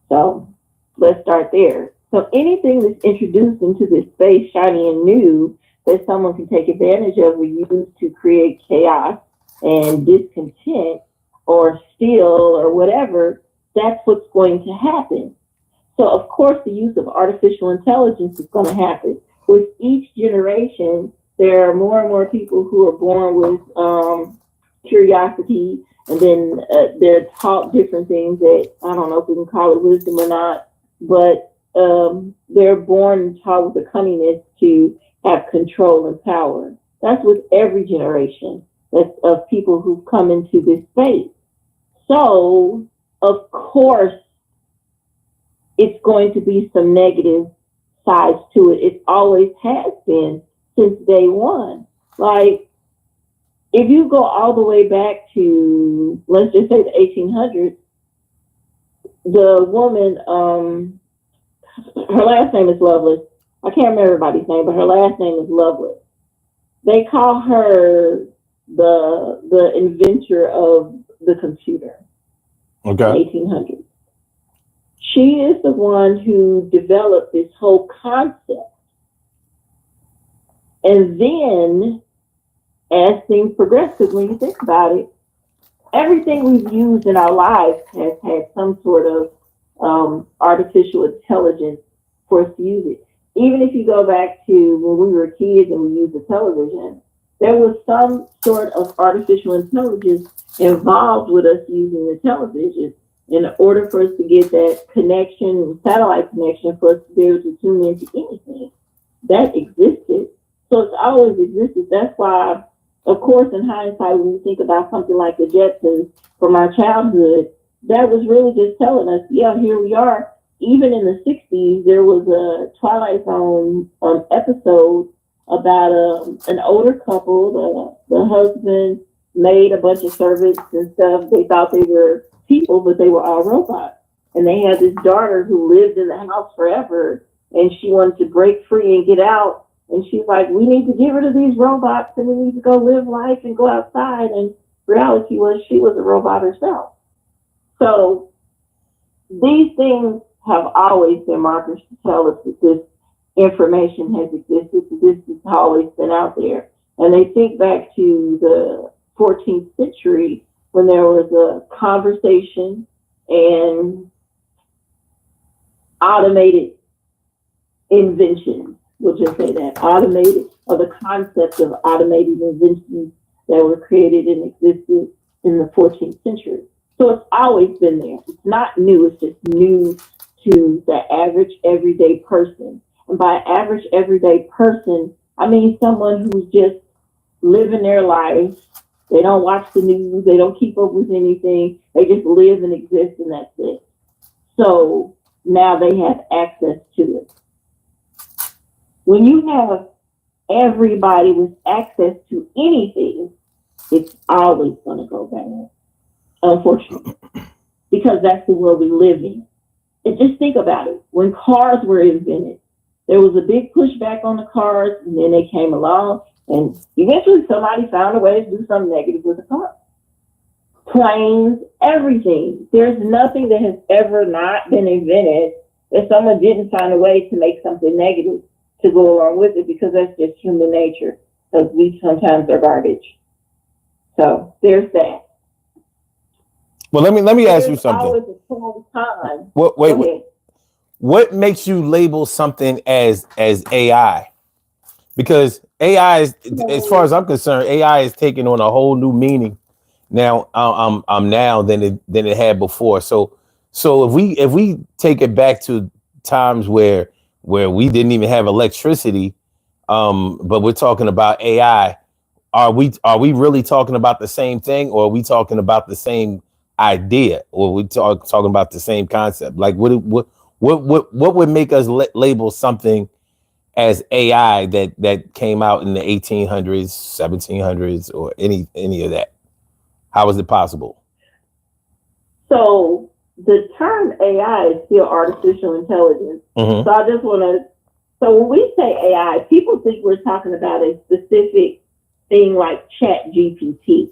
So let's start there. So anything that's introduced into this space, shiny and new, that someone can take advantage of, we use to create chaos and discontent or steal or whatever, that's what's going to happen. So, of course, the use of artificial intelligence is going to happen. With each generation, there are more and more people who are born with curiosity, and then they're taught different things that, I don't know if we can call it wisdom or not, but they're born and taught with the cunningness to have control and power. That's with every generation of people who've come into this space. So, of course, it's going to be some negative sides to it. It always has been since day one. Like, if you go all the way back to, let's just say the 1800s, the woman, her last name is Lovelace. I can't remember everybody's name, but her last name is Lovelace. They call her the inventor of the computer. Okay. 1800s. She is the one who developed this whole concept. And then, as things progress, because when you think about it, everything we've used in our lives has had some sort of artificial intelligence for us to use it. Even if you go back to when we were kids and we used the television, there was some sort of artificial intelligence involved with us using the television in order for us to get that connection, satellite connection, for us to be able to tune into anything. That existed. So it's always existed. That's why, of course, in hindsight, when you think about something like the Jetsons from our childhood, that was really just telling us, yeah, here we are. Even in the 60s, there was a Twilight Zone episode about an older couple. The husband made a bunch of servants and stuff. They thought they were people, but they were all robots. And they had this daughter who lived in the house forever, and she wanted to break free and get out. And she's like, we need to get rid of these robots, and we need to go live life and go outside. And reality was she was a robot herself. So these things have always been markers to tell us that this information has existed, that this has always been out there. And they think back to the 14th century when there was a conversation and automated inventions. We'll just say that, automated, or the concept of automated inventions that were created and existed in the 14th century. So it's always been there. It's not new. It's just new to the average everyday person. And by average everyday person, I mean someone who's just living their life. They don't watch the news. They don't keep up with anything. They just live and exist, and that's it. So now they have access to it. When you have everybody with access to anything, it's always going to go bad, unfortunately, because that's the world we live in. And just think about it. When cars were invented, there was a big pushback on the cars, and then they came along, and eventually somebody found a way to do something negative with the car. Planes, everything. There's nothing that has ever not been invented that someone didn't find a way to make something negative to go along with it, because that's just human nature, because we sometimes are garbage. So there's that. Well, let me ask you something. Always a whole time. What makes you label something as AI? Because AI is, as far as I'm concerned, AI is taking on a whole new meaning now. Now than it had before. So if we take it back to times where we didn't even have electricity, but we're talking about AI, are we really talking about the same thing, or are we talking about the same idea, or are we talking about the same concept? Like what would make us label something as AI that came out in the 1800s, 1700s, or any of that? How is it possible? So the term AI is still artificial intelligence. Mm-hmm. So I just want to, so when we say AI, people think we're talking about a specific thing like Chat GPT.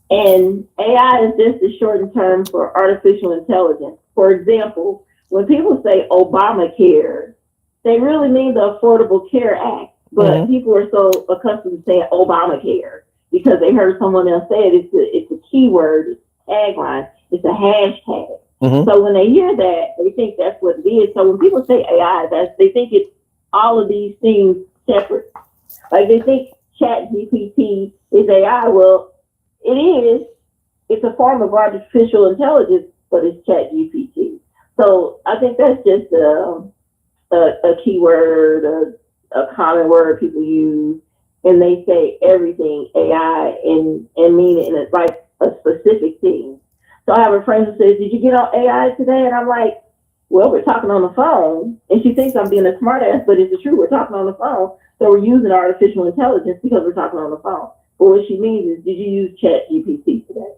And AI is just a shortened term for artificial intelligence. For example, when people say Obamacare, they really mean the Affordable Care Act, but people are so accustomed to saying Obamacare because they heard someone else say it. It's a keyword, it's a tagline, it's a hashtag. So when they hear that, they think that's what it is. So when people say AI, they think it's all of these things separate. Like they think Chat GPT is AI. Well, it is. It's a form of artificial intelligence, but it's Chat GPT. So I think that's just a keyword, a common word people use, and they say everything AI and mean it in like a specific thing. So I have a friend who says, "Did you get on AI today?" And I'm like, "Well, we're talking on the phone." And she thinks I'm being a smartass, but it's the truth. We're talking on the phone. So we're using artificial intelligence because we're talking on the phone. But what she means is, did you use Chat GPT today?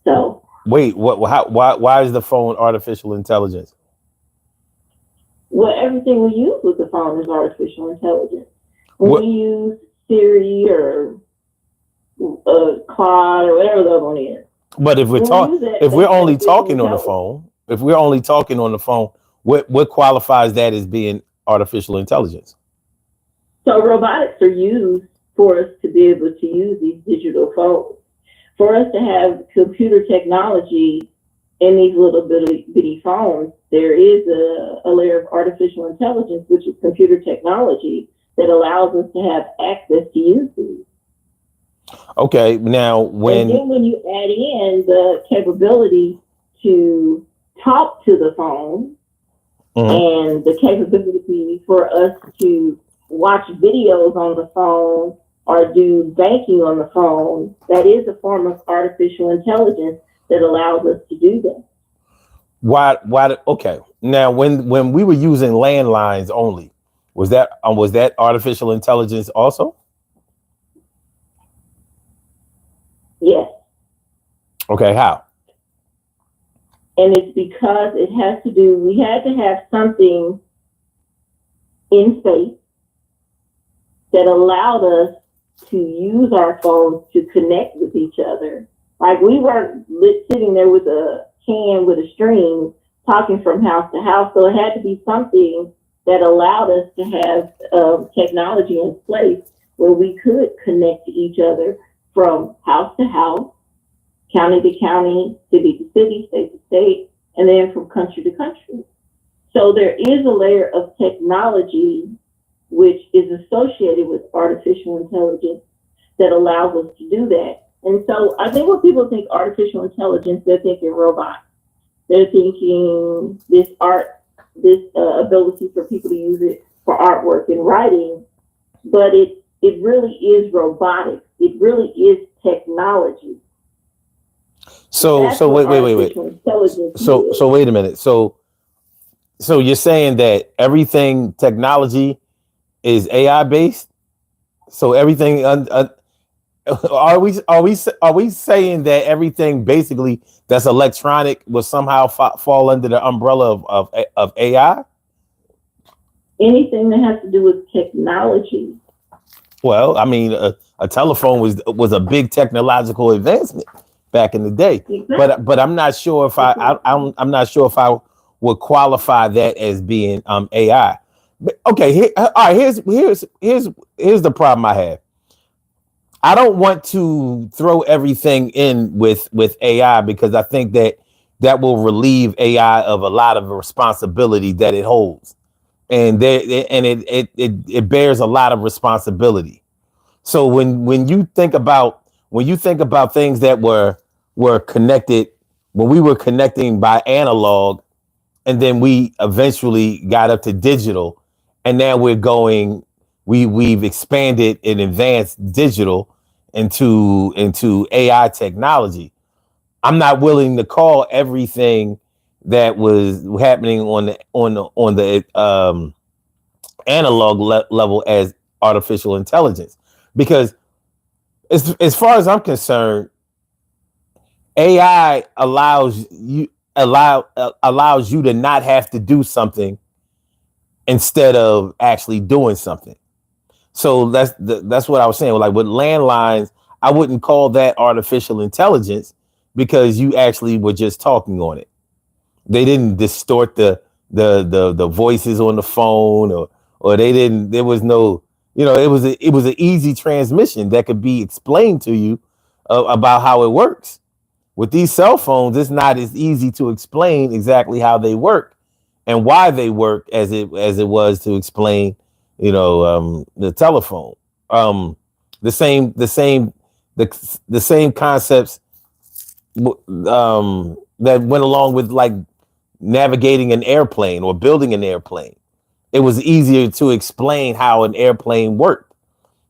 So wait, what? Why is the phone artificial intelligence? Well, everything we use with the phone is artificial intelligence. When we use Siri or Claude or whatever the other one is. But if we're only talking on the phone, what qualifies that as being artificial intelligence? So robotics are used for us to be able to use these digital phones. For us to have computer technology in these little bitty phones, there is a layer of artificial intelligence, which is computer technology, that allows us to have access to use these. Okay, now when you add in the capability to talk to the phone and the capability for us to watch videos on the phone or do banking on the phone, that is a form of artificial intelligence that allows us to do that. Why? Okay. Now, when we were using landlines only, was that artificial intelligence also? Yes. Okay. How? And it's because it has to do. We had to have something in space that allowed us to use our phones to connect with each other. Like we weren't sitting there with a can with a string talking from house to house. So it had to be something that allowed us to have technology in place where we could connect to each other from house to house, county to county, city to city, state to state, and then from country to country. So there is a layer of technology which is associated with artificial intelligence that allows us to do that. And so I think when people think artificial intelligence, they're thinking robots. They're thinking this art, this ability for people to use it for artwork and writing, but it really is robotics. It really is technology. So wait. So wait a minute. So you're saying that everything technology is AI based? So everything are we saying that everything basically that's electronic will somehow fall under the umbrella of AI? Anything that has to do with technology. Well, I mean, a telephone was a big technological advancement back in the day, Exactly. but I'm not sure if I'm not sure if I would qualify that as being AI. But okay, all right. Here's the problem I have. I don't want to throw everything in with AI because I think that will relieve AI of a lot of responsibility that it holds, and it bears a lot of responsibility. So when you think about things that were connected, when we were connecting by analog, and then we eventually got up to digital, and now we've expanded and advanced digital into AI technology. I'm not willing to call everything that was happening on the analog level as artificial intelligence, because as far as I'm concerned, AI allows you to not have to do something instead of actually doing something. So that's what I was saying. Like with landlines, I wouldn't call that artificial intelligence because you actually were just talking on it. They didn't distort the voices on the phone, or they didn't. There was no, it was an easy transmission that could be explained to you about how it works. With these cell phones, it's not as easy to explain exactly how they work and why they work as it was to explain, the telephone. Um, the same concepts that went along with like navigating an airplane or building an airplane. It was easier to explain how an airplane worked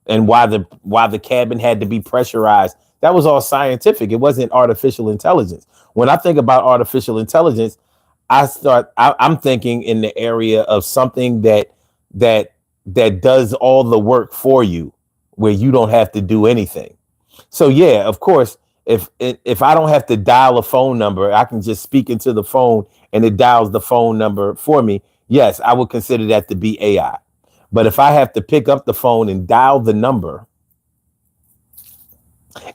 and why the cabin had to be pressurized. That was all scientific. It wasn't artificial intelligence. When I think about artificial intelligence, I'm thinking in the area of something that that does all the work for you, where you don't have to do anything. So yeah, of course, if I don't have to dial a phone number, I can just speak into the phone and it dials the phone number for me. Yes, I would consider that to be AI. But if I have to pick up the phone and dial the number,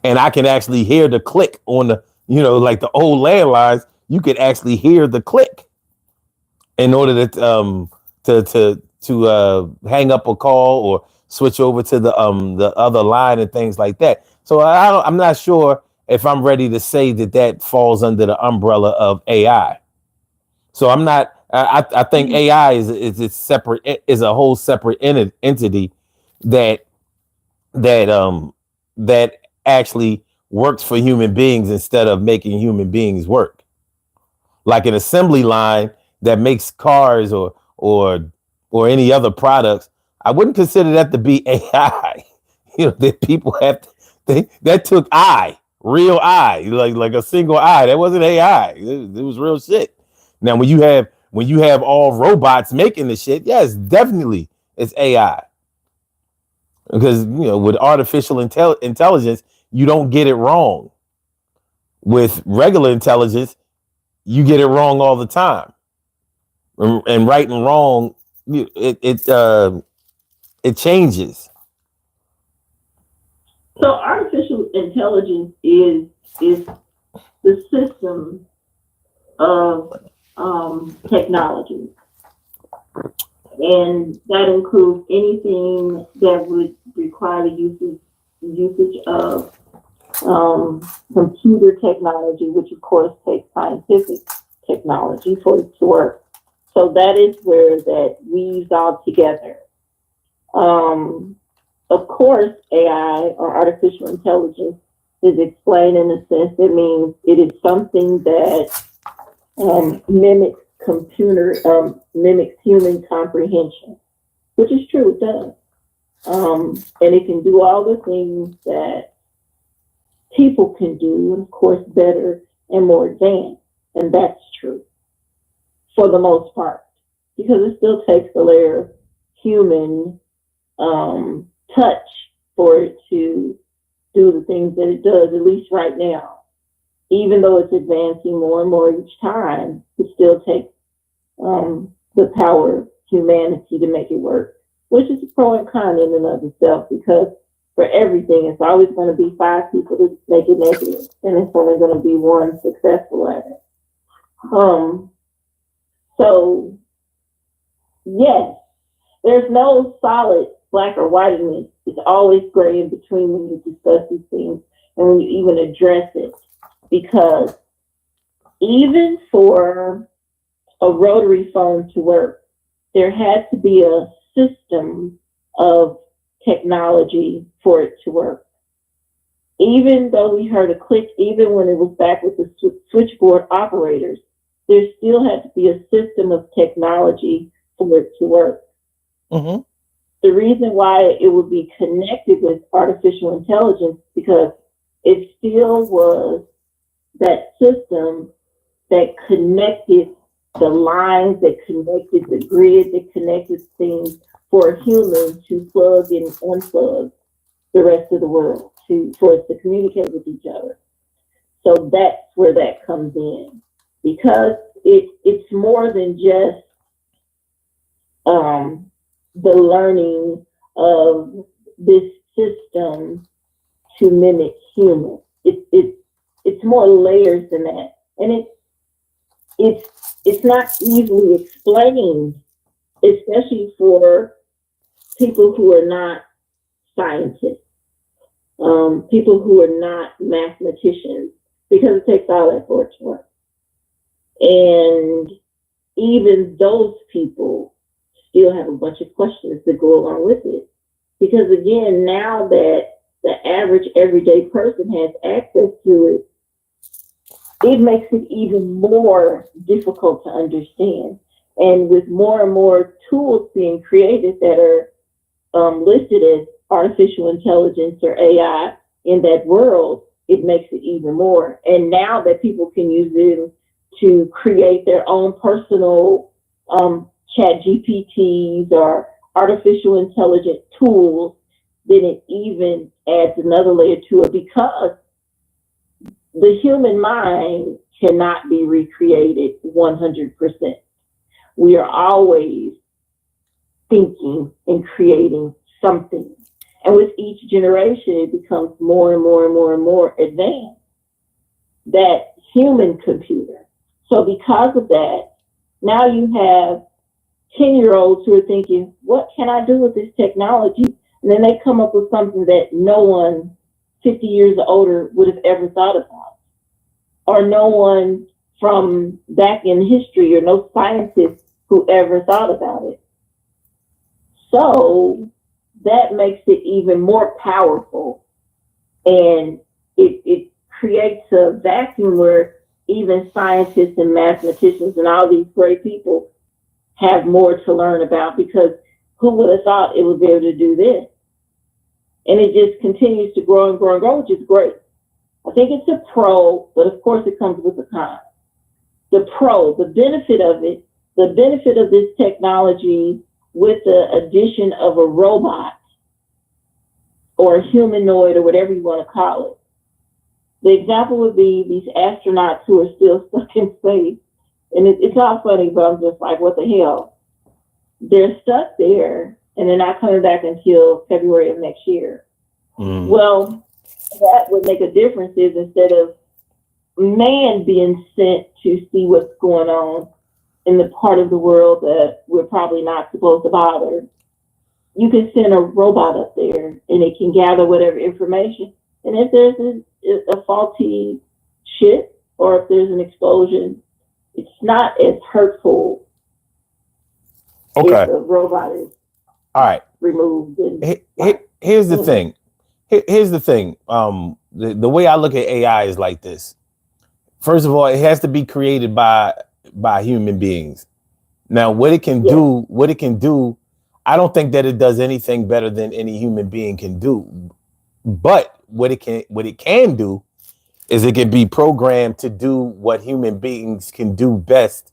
and I can actually hear the click on like the old landlines, you could actually hear the click in order to hang up a call or switch over to the other line and things like that. So I'm not sure if I'm ready to say that falls under the umbrella of AI. So I'm not. I think AI is a whole separate entity that that actually works for human beings instead of making human beings work. Like an assembly line that makes cars or any other products, I wouldn't consider that to be AI. That people that took real like a single eye. That wasn't AI. It was real shit. Now when you have all robots making the shit, yes, definitely it's AI. Because with artificial intelligence, you don't get it wrong. With regular intelligence, you get it wrong all the time. And right and wrong, it changes. So artificial intelligence is the system of technology, and that includes anything that would require the usage of computer technology, which of course takes scientific technology for it to work. So that is where that weaves all together. Of course, AI or artificial intelligence is explained in a sense. It means it is something that mimics mimics human comprehension, which is true, it does. And it can do all the things that people can do, and of course, better and more advanced. And that's true for the most part, because it still takes a layer of human touch for it to do the things that it does, at least right now. Even though it's advancing more and more each time, it still takes the power of humanity to make it work, which is a pro and con in and of itself, because for everything, it's always going to be 5 people to make it negative, and it's only going to be 1 successful at it. So, yes, there's no solid black or white in this. It's always gray in between when you discuss these things and when you even address it. Because even for a rotary phone to work, there had to be a system of technology for it to work. Even though we heard a click, even when it was back with the switchboard operators, there still had to be a system of technology for it to work. Mm-hmm. The reason why it would be connected with artificial intelligence, because it still was that system that connected the lines, that connected the grid, that connected things for a human to plug and unplug the rest of the world, for us to communicate with each other. So that's where that comes in, because it's more than just the learning of this system to mimic humans. It's more layers than that, and it's not easily explained, especially for people who are not scientists, people who are not mathematicians, because it takes all that for it to work. And even those people still have a bunch of questions that go along with it. Because again, now that the average everyday person has access to it, it makes it even more difficult to understand. And with more and more tools being created that are listed as artificial intelligence or AI in that world, it makes it even more. And now that people can use it to create their own personal chat GPTs or artificial intelligent tools, then it even adds another layer to it, because the human mind cannot be recreated 100%. We are always thinking and creating something. And with each generation, it becomes more and more and more and more advanced, that human computer. So because of that, now you have 10-year-olds who are thinking, what can I do with this technology? And then they come up with something that no one 50 years older would have ever thought about, or no one from back in history, or no scientist who ever thought about it. So that makes it even more powerful, and it creates a vacuum where even scientists and mathematicians and all these great people have more to learn about, because who would have thought it would be able to do this? And it just continues to grow and grow and grow, which is great. I think it's a pro, but of course it comes with a con. The pro, the benefit of it, the benefit of this technology with the addition of a robot or a humanoid or whatever you want to call it. The example would be these astronauts who are still stuck in space. And it's all funny, but I'm just like, what the hell? They're stuck there, and they're not coming back until February of next year. Mm. Well, that would make a difference is instead of man being sent to see what's going on in the part of the world that we're probably not supposed to bother, you can send a robot up there, and it can gather whatever information. And if there's a faulty ship, or if there's an explosion, it's not as hurtful. Okay. If the robot is all right removed. Here's the thing. Here's the thing. The way I look at AI is like this. First of all, it has to be created by human beings. Now, Yes. what it can do, I don't think that it does anything better than any human being can do. But what it can do is it can be programmed to do what human beings can do best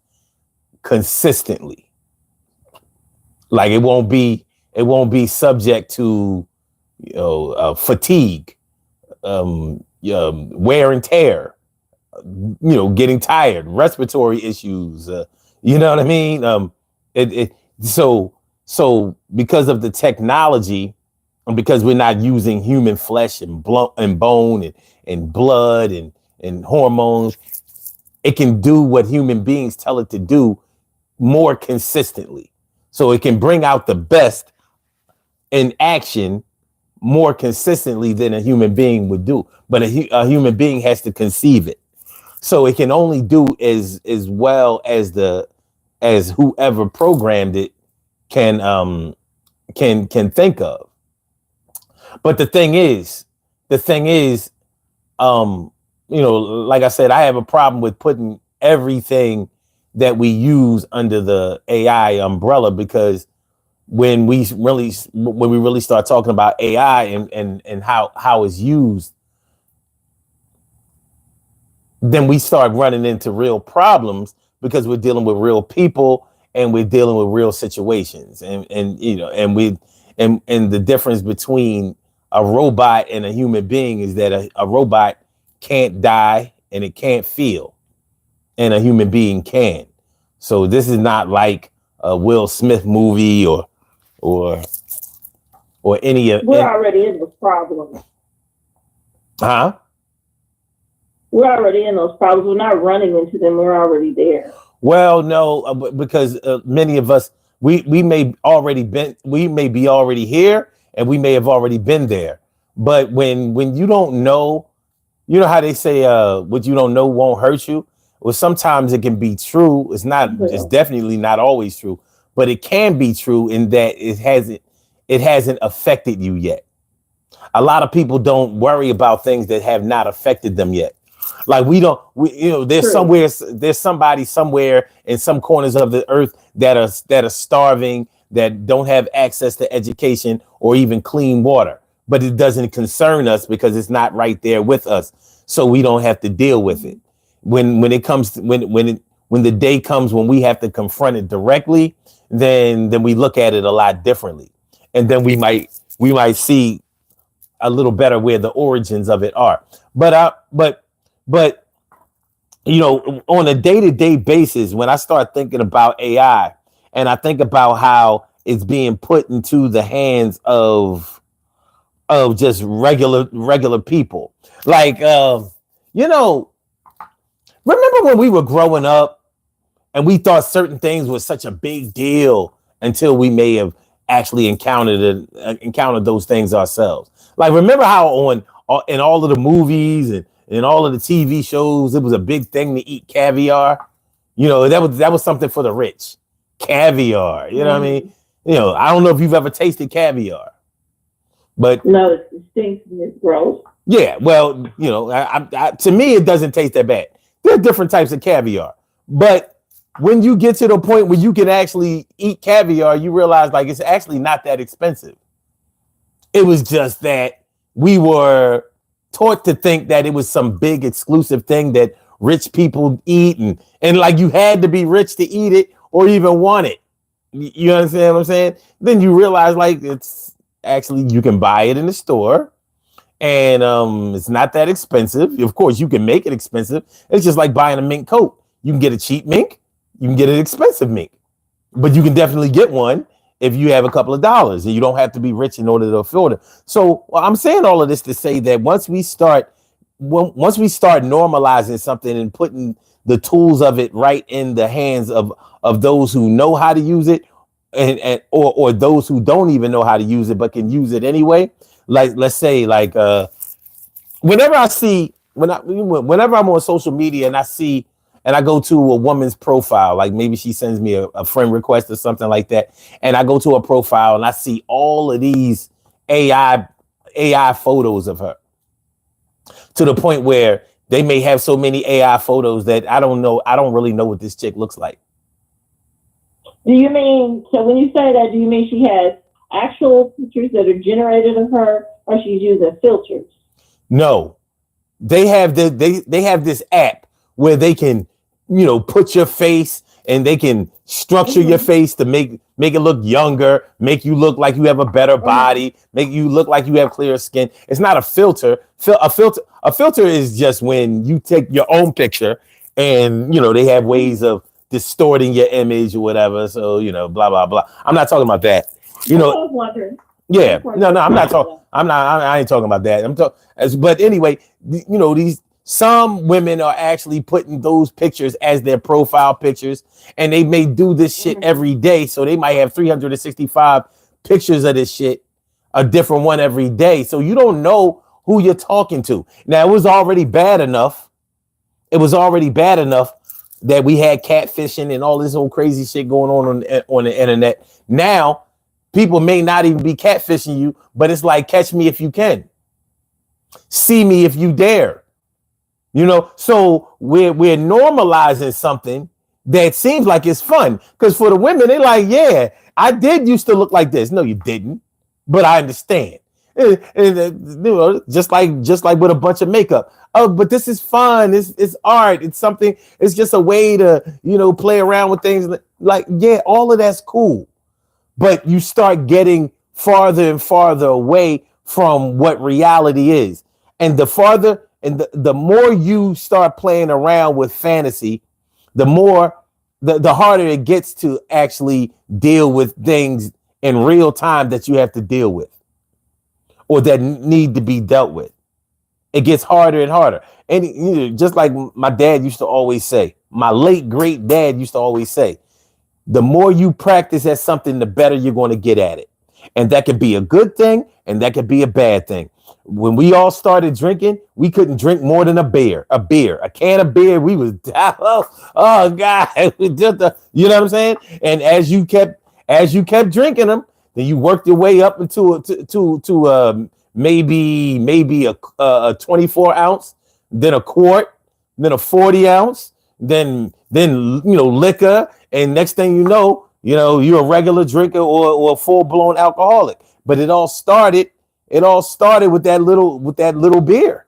consistently. Like it won't be subject to fatigue, wear and tear, getting tired, respiratory issues. You know what I mean? It, it so so because of the technology, and because we're not using human flesh and bone and blood and hormones, it can do what human beings tell it to do more consistently. So it can bring out the best in action more consistently than a human being would do. But a human being has to conceive it. So it can only do as well as as whoever programmed it can think of. But the thing is, like I said, I have a problem with putting everything that we use under the AI umbrella, because when we really start talking about AI and how it's used, then we start running into real problems, because we're dealing with real people and we're dealing with real situations, and the difference between a robot and a human being is that a robot can't die and it can't feel, and a human being can. So this is not like a Will Smith movie or any of. We're already in those problems. Huh? We're already in those problems. We're not running into them. We're already there. Well, no, because many of us we may be already here, and we may have already been there. But when you don't know, you know how they say what you don't know won't hurt you. Well, sometimes it can be true. It's definitely not always true, but it can be true in that it hasn't affected you yet. A lot of people don't worry about things that have not affected them yet. Like there's somebody somewhere in some corners of the earth that are starving, that don't have access to education or even clean water. But it doesn't concern us because it's not right there with us. So we don't have to deal with it. When the day comes when we have to confront it directly, then we look at it a lot differently. And then we might see a little better where the origins of it are. But on a day-to-day basis, when I start thinking about AI and I think about how it's being put into the hands of just regular people, like remember when we were growing up and we thought certain things was such a big deal until we may have actually encountered those things ourselves. Like, remember how in all of the movies and in all of the TV shows, it was a big thing to eat caviar. That was something for the rich. Caviar, you know what I mean? I don't know if you've ever tasted caviar, but no, it's distinct and it's gross. Yeah, well, to me, it doesn't taste that bad. There are different types of caviar, but when you get to the point where you can actually eat caviar, you realize like it's actually not that expensive. It was just that we were taught to think that it was some big exclusive thing that rich people eat, and like you had to be rich to eat it or even want it. You understand what I'm saying? Then you realize like it's actually, you can buy it in the store, and it's not that expensive. Of course, you can make it expensive. It's just like buying a mink coat. You can get a cheap mink, you can get an expensive mink, but you can definitely get one if you have a couple of dollars, and you don't have to be rich in order to afford it. So I'm saying all of this to say that once we start normalizing something and putting the tools of it right in the hands of those who know how to use it, or those who don't even know how to use it but can use it anyway. Like, let's say, like whenever I'm on social media and I go to a woman's profile, like maybe she sends me a friend request or something like that, and I go to a profile and I see all of these AI AI photos of her, to the point where they may have so many AI photos that I don't really know what this chick looks like. Do you mean, so when you say that, do you mean she has actual pictures that are generated of her, or she's using filters? No, they have this app where they can, put your face, and they can structure your face to make it look younger, make you look like you have a better body, make you look like you have clearer skin. It's not a filter. A filter is just when you take your own picture, and they have ways of distorting your image or whatever. So blah blah blah. I'm not talking about that. I was wondering. Yeah, no, I'm not talking. I ain't talking about that. But anyway, these some women are actually putting those pictures as their profile pictures, and they may do this shit every day. So they might have 365 pictures of this shit, a different one every day. So you don't know who you're talking to. Now, it was already bad enough. That we had catfishing and all this old crazy shit going on the internet. Now, people may not even be catfishing you, but it's like, catch me if you can. See me if you dare. So we're normalizing something that seems like it's fun. Because for the women, they're like, yeah, I did used to look like this. No, you didn't. But I understand. Just like with a bunch of makeup. Oh, but this is fun. It's art. It's something. It's just a way to, play around with things. Like, yeah, all of that's cool. But you start getting farther and farther away from what reality is. And the farther and the more you start playing around with fantasy, the more the harder it gets to actually deal with things in real time that you have to deal with or that need to be dealt with. It gets harder and harder. And just like my dad used to always say, my late great dad used to always say, the more you practice at something, the better you're going to get at it. And that could be a good thing, and that could be a bad thing. When we all started drinking, we couldn't drink more than a can of beer. We was oh God, you know what I'm saying? And as you kept drinking them, then you worked your way up into maybe a 24 ounce, then a quart, then a 40 ounce, then liquor, and next thing you know, you're a regular drinker or a full blown alcoholic. But it all started with that little beer,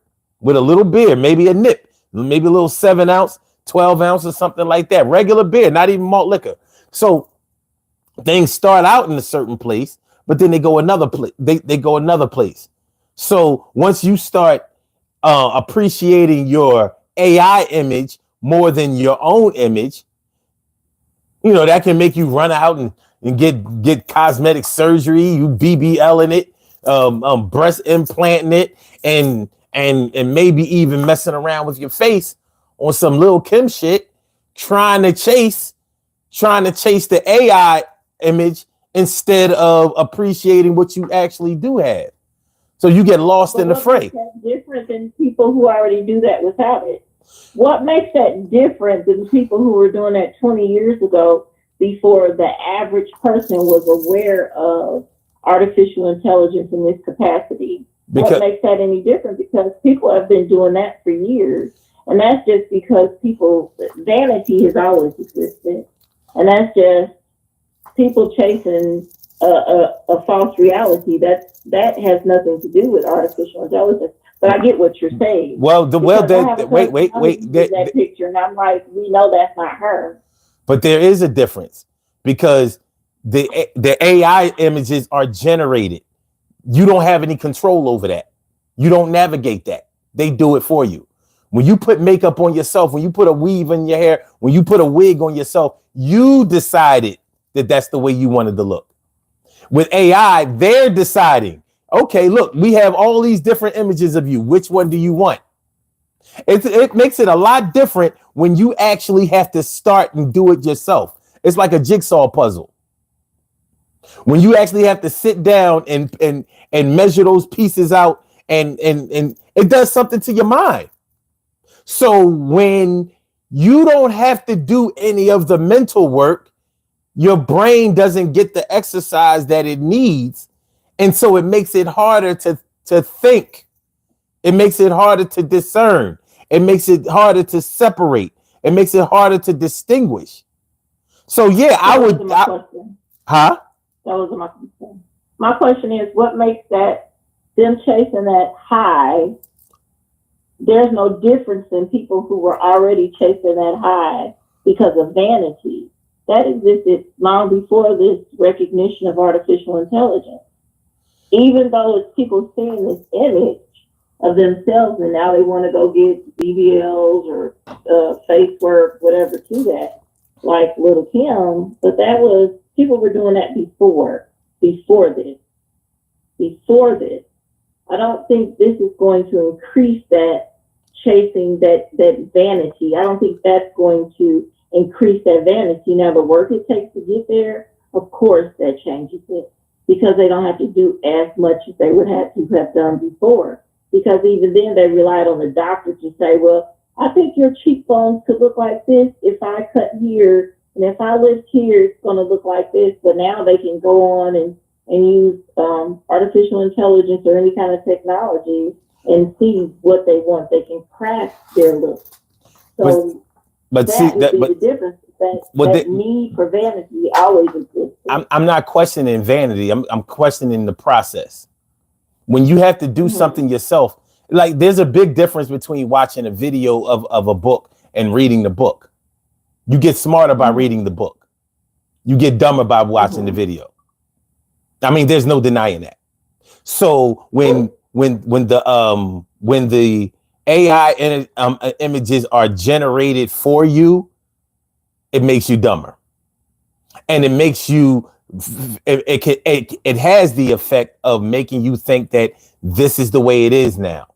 maybe a nip, maybe a little 7 ounce, 12 ounce or something like that. Regular beer, not even malt liquor. So things start out in a certain place, but then they go another place. They go another place. So once you start appreciating your AI image more than your own image, that can make you run out and get cosmetic surgery, you BBL in it, breast implanting it, and maybe even messing around with your face on some Lil' Kim shit, trying to chase the AI image instead of appreciating what you actually do have. So you get lost in the fray. That's different than people who already do that without it. What makes that different than people who were doing that 20 years ago, before the average person was aware of artificial intelligence in this capacity? What makes that any different? Because people have been doing that for years. And that's just because vanity has always existed. And that's just people chasing a false reality. That has nothing to do with artificial intelligence. But I get what you're saying. Wait. That picture, and I'm like, we know that's not her. But there is a difference, because the AI images are generated. You don't have any control over that. You don't navigate that. They do it for you. When you put makeup on yourself, when you put a weave in your hair, when you put a wig on yourself, you decided that that's the way you wanted to look. With AI, they're deciding, okay, look, we have all these different images of you. Which one do you want? It makes it a lot different when you actually have to start and do it yourself. It's like a jigsaw puzzle. When you actually have to sit down and measure those pieces out, and it does something to your mind. So when you don't have to do any of the mental work, your brain doesn't get the exercise that it needs. And so it makes it harder to think. It makes it harder to discern. It makes it harder to separate. It makes it harder to distinguish. So yeah, I would. Huh? That was my question. My question is, what makes that them chasing that high? There's no difference in people who were already chasing that high because of vanity. That existed long before this recognition of artificial intelligence. Even though it's people seeing this image of themselves and now they want to go get BBLs or face work, whatever to that, like Little Kim, but that was, people were doing that before this. I don't think this is going to increase that chasing that vanity. I don't think that's going to increase that vanity. Now, the work it takes to get there, of course, that changes it because they don't have to do as much as they would have to have done before. Because even then, they relied on the doctor to say, well, I think your cheekbones could look like this if I cut here, and if I lift here, it's going to look like this. But now they can go on and use artificial intelligence or any kind of technology and see what they want. They can craft their look. So but that see, would be the difference. That need for vanity always exists. I'm not questioning vanity. I'm questioning the process. When you have to do something yourself, like there's a big difference between watching a video of a book and reading the book. You get smarter by reading the book. You get dumber by watching the video. I mean, there's no denying that. So when the AI images are generated for you, it makes you dumber, and it makes you. It has the effect of making you think that this is the way it is now.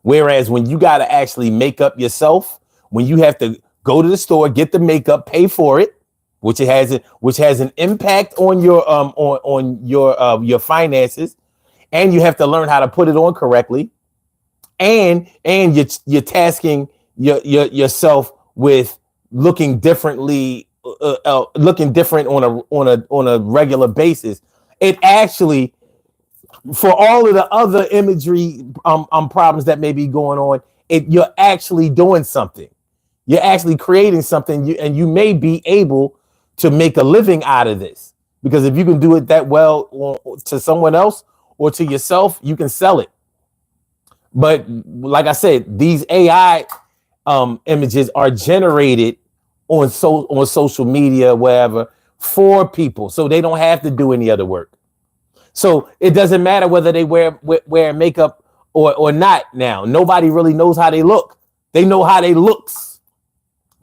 Whereas when you got to actually make up yourself, when you have to go to the store, get the makeup, pay for it, which has an impact on your finances, and you have to learn how to put it on correctly, and you're tasking yourself with looking differently. Looking different on a regular basis. It actually, for all of the other imagery problems that may be going on, you're actually doing something. You're actually creating something, and you may be able to make a living out of this, because if you can do it that well to someone else or to yourself, you can sell it. But like I said, these AI images are generated on social media, wherever, for people, so they don't have to do any other work. So it doesn't matter whether they wear makeup or not. Now nobody really knows how they look. They know how they looks.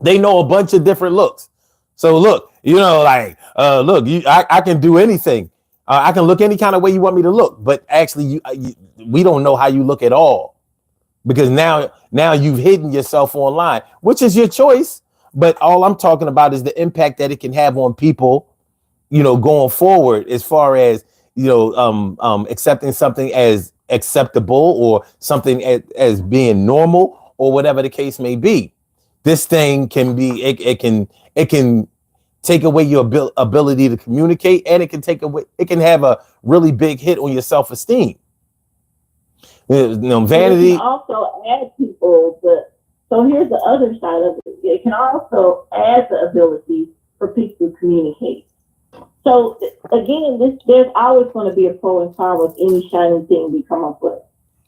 They know a bunch of different looks. So look, look, I can do anything. I can look any kind of way you want me to look, but actually we don't know how you look at all, because now you've hidden yourself online, which is your choice. But all I'm talking about is the impact that it can have on people, going forward, as far as, accepting something as acceptable or something as being normal, or whatever the case may be. This thing can be, it can take away your ability to communicate, and it can have a really big hit on your self-esteem. Vanity. It can also add people, but so here's the other side of it. It can also add the ability for people to communicate. So again, there's always going to be a pro and con with any shiny thing we come up with.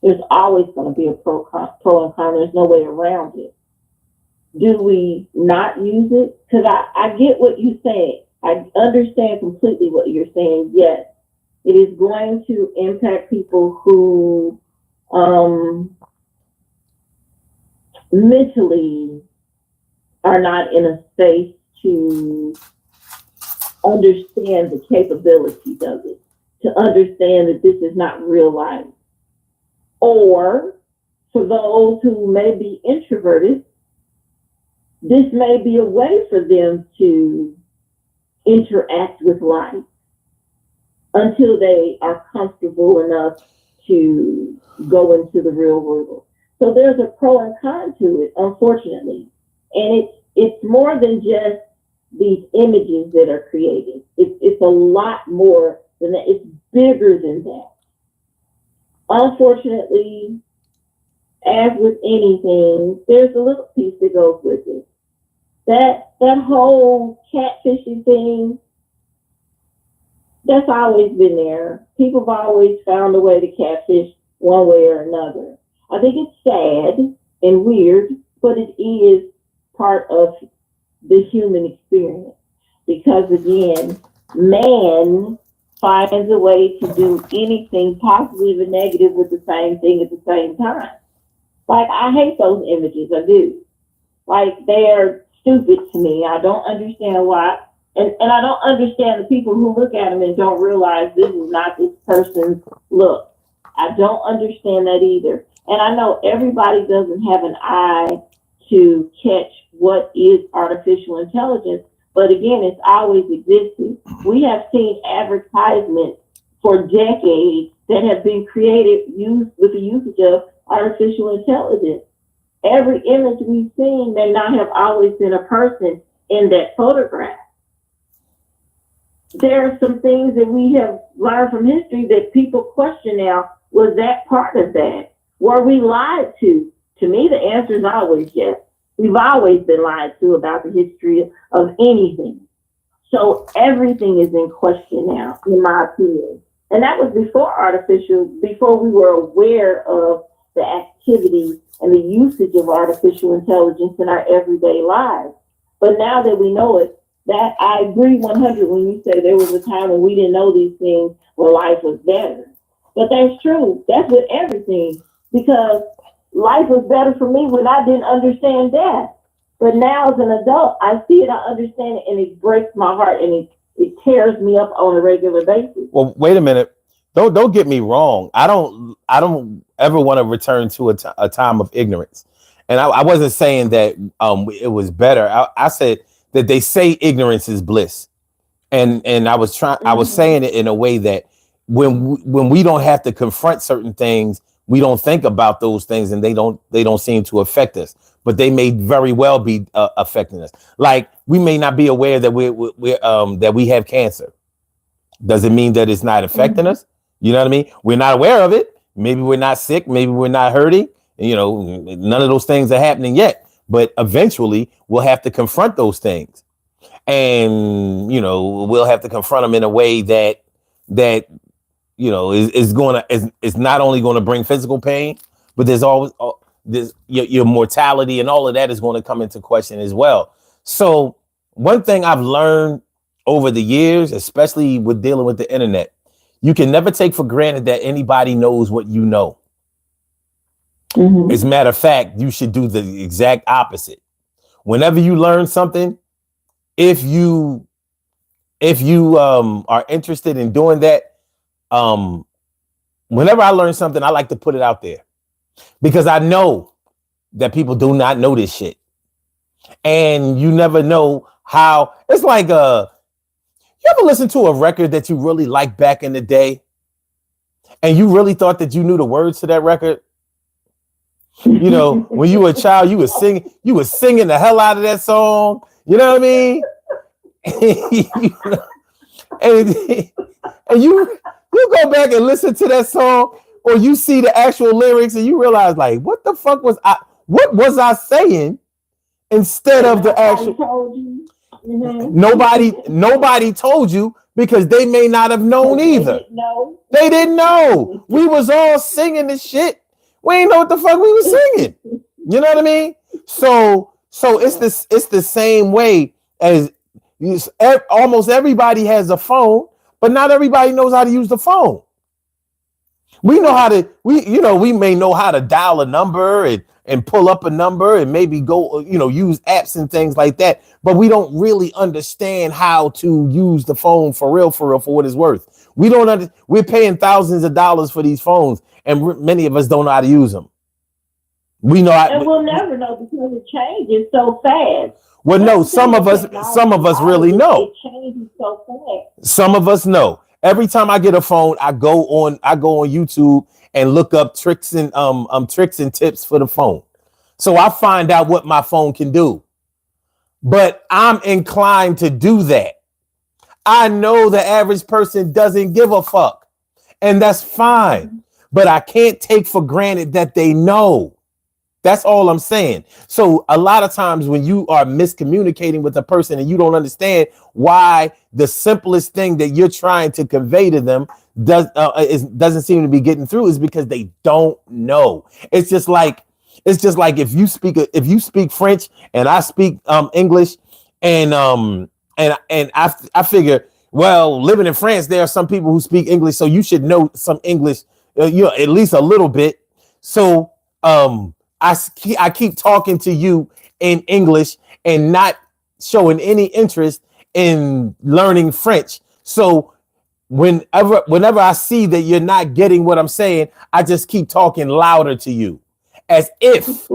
There's always going to be a pro and con. There's no way around it. Do we not use it? Because I get what you're saying. I understand completely what you're saying. Yes, it is going to impact people who mentally are not in a space to understand the capabilities of it, to understand that this is not real life. Or for those who may be introverted, this may be a way for them to interact with life until they are comfortable enough to go into the real world. So there's a pro and con to it, unfortunately. And it's more than just these images that are created. It's a lot more than that. It's bigger than that. unfortunately, as with anything, there's a little piece that goes with it. That whole catfishing thing, that's always been there. People have always found a way to catfish one way or another. I think it's sad and weird, but it is part of the human experience. Because again, man finds a way to do anything positive and negative with the same thing at the same time. Like, I hate those images, I do. Like, they're stupid to me. I don't understand why. And I don't understand the people who look at them and don't realize this is not this person's look. I don't understand that either. And I know everybody doesn't have an eye to catch what is artificial intelligence, but again, it's always existed. We have seen advertisements for decades that have been created used with the usage of artificial intelligence. Every image we've seen may not have always been a person in that photograph. There are some things that we have learned from history that people question now. Was that part of that? Were we lied to? To me, the answer is always yes. We've always been lied to about the history of anything. So everything is in question now, in my opinion. And that was before we were aware of the activity and the usage of artificial intelligence in our everyday lives. But now that we know it, that I agree 100 when you say there was a time when we didn't know these things, where life was better. But that's true. That's with everything. Because life was better for me when I didn't understand death. But now as an adult, I see it, I understand it, and it breaks my heart, and it tears me up on a regular basis. Well, wait a minute. Don't get me wrong. I don't ever want to return to a time of ignorance. And I wasn't saying that it was better. I said that they say ignorance is bliss. And I was saying it in a way that when we don't have to confront certain things, we don't think about those things, and they don't seem to affect us, but they may very well be affecting us. Like, we may not be aware that that we have cancer. Does it mean that it's not affecting us? You know what I mean? We're not aware of it. Maybe we're not sick. Maybe we're not hurting. You know, none of those things are happening yet, but eventually we'll have to confront those things, and we'll have to confront them in a way that is not only going to bring physical pain, but there's always this your mortality and all of that is going to come into question as well. So one thing I've learned over the years, especially with dealing with the internet, you can never take for granted that anybody knows what you know. As a matter of fact, you should do the exact opposite. Whenever you learn something, if you are interested in doing that, whenever I learn something, I like to put it out there, because I know that people do not know this shit. And you never know how. It's like, you ever listen to a record that you really liked back in the day, and you really thought that you knew the words to that record? When you were a child, you were singing the hell out of that song. You know what I mean? and you go back and listen to that song, or you see the actual lyrics, and you realize, like, what the fuck was I saying instead of the actual. Nobody told you, because they may not have known either. They didn't know. We was all singing this shit. We ain't know what the fuck we was singing. You know what I mean? So it's the same way as almost everybody has a phone, but not everybody knows how to use the phone. We know how to, we may know how to dial a number and pull up a number and maybe go, use apps and things like that. But we don't really understand how to use the phone for real, for what it's worth. We're paying thousands of dollars for these phones, and many of us don't know how to use them. We know, and we'll never know, because it changes so fast. Well, no, some of us really know. It changes so fast. Some of us know. Every time I get a phone, I go on YouTube and look up tricks and tips for the phone. So I find out what my phone can do. But I'm inclined to do that. I know the average person doesn't give a fuck, and that's fine. but I can't take for granted that they know. That's all I'm saying. So a lot of times when you are miscommunicating with a person and you don't understand why the simplest thing that you're trying to convey to them doesn't seem to be getting through, is because they don't know. It's just like if you speak French and I speak English, and I figure, well, living in France, there are some people who speak English, so you should know some English, at least a little bit. So I keep talking to you in English and not showing any interest in learning French. So whenever I see that you're not getting what I'm saying, I just keep talking louder to you, as if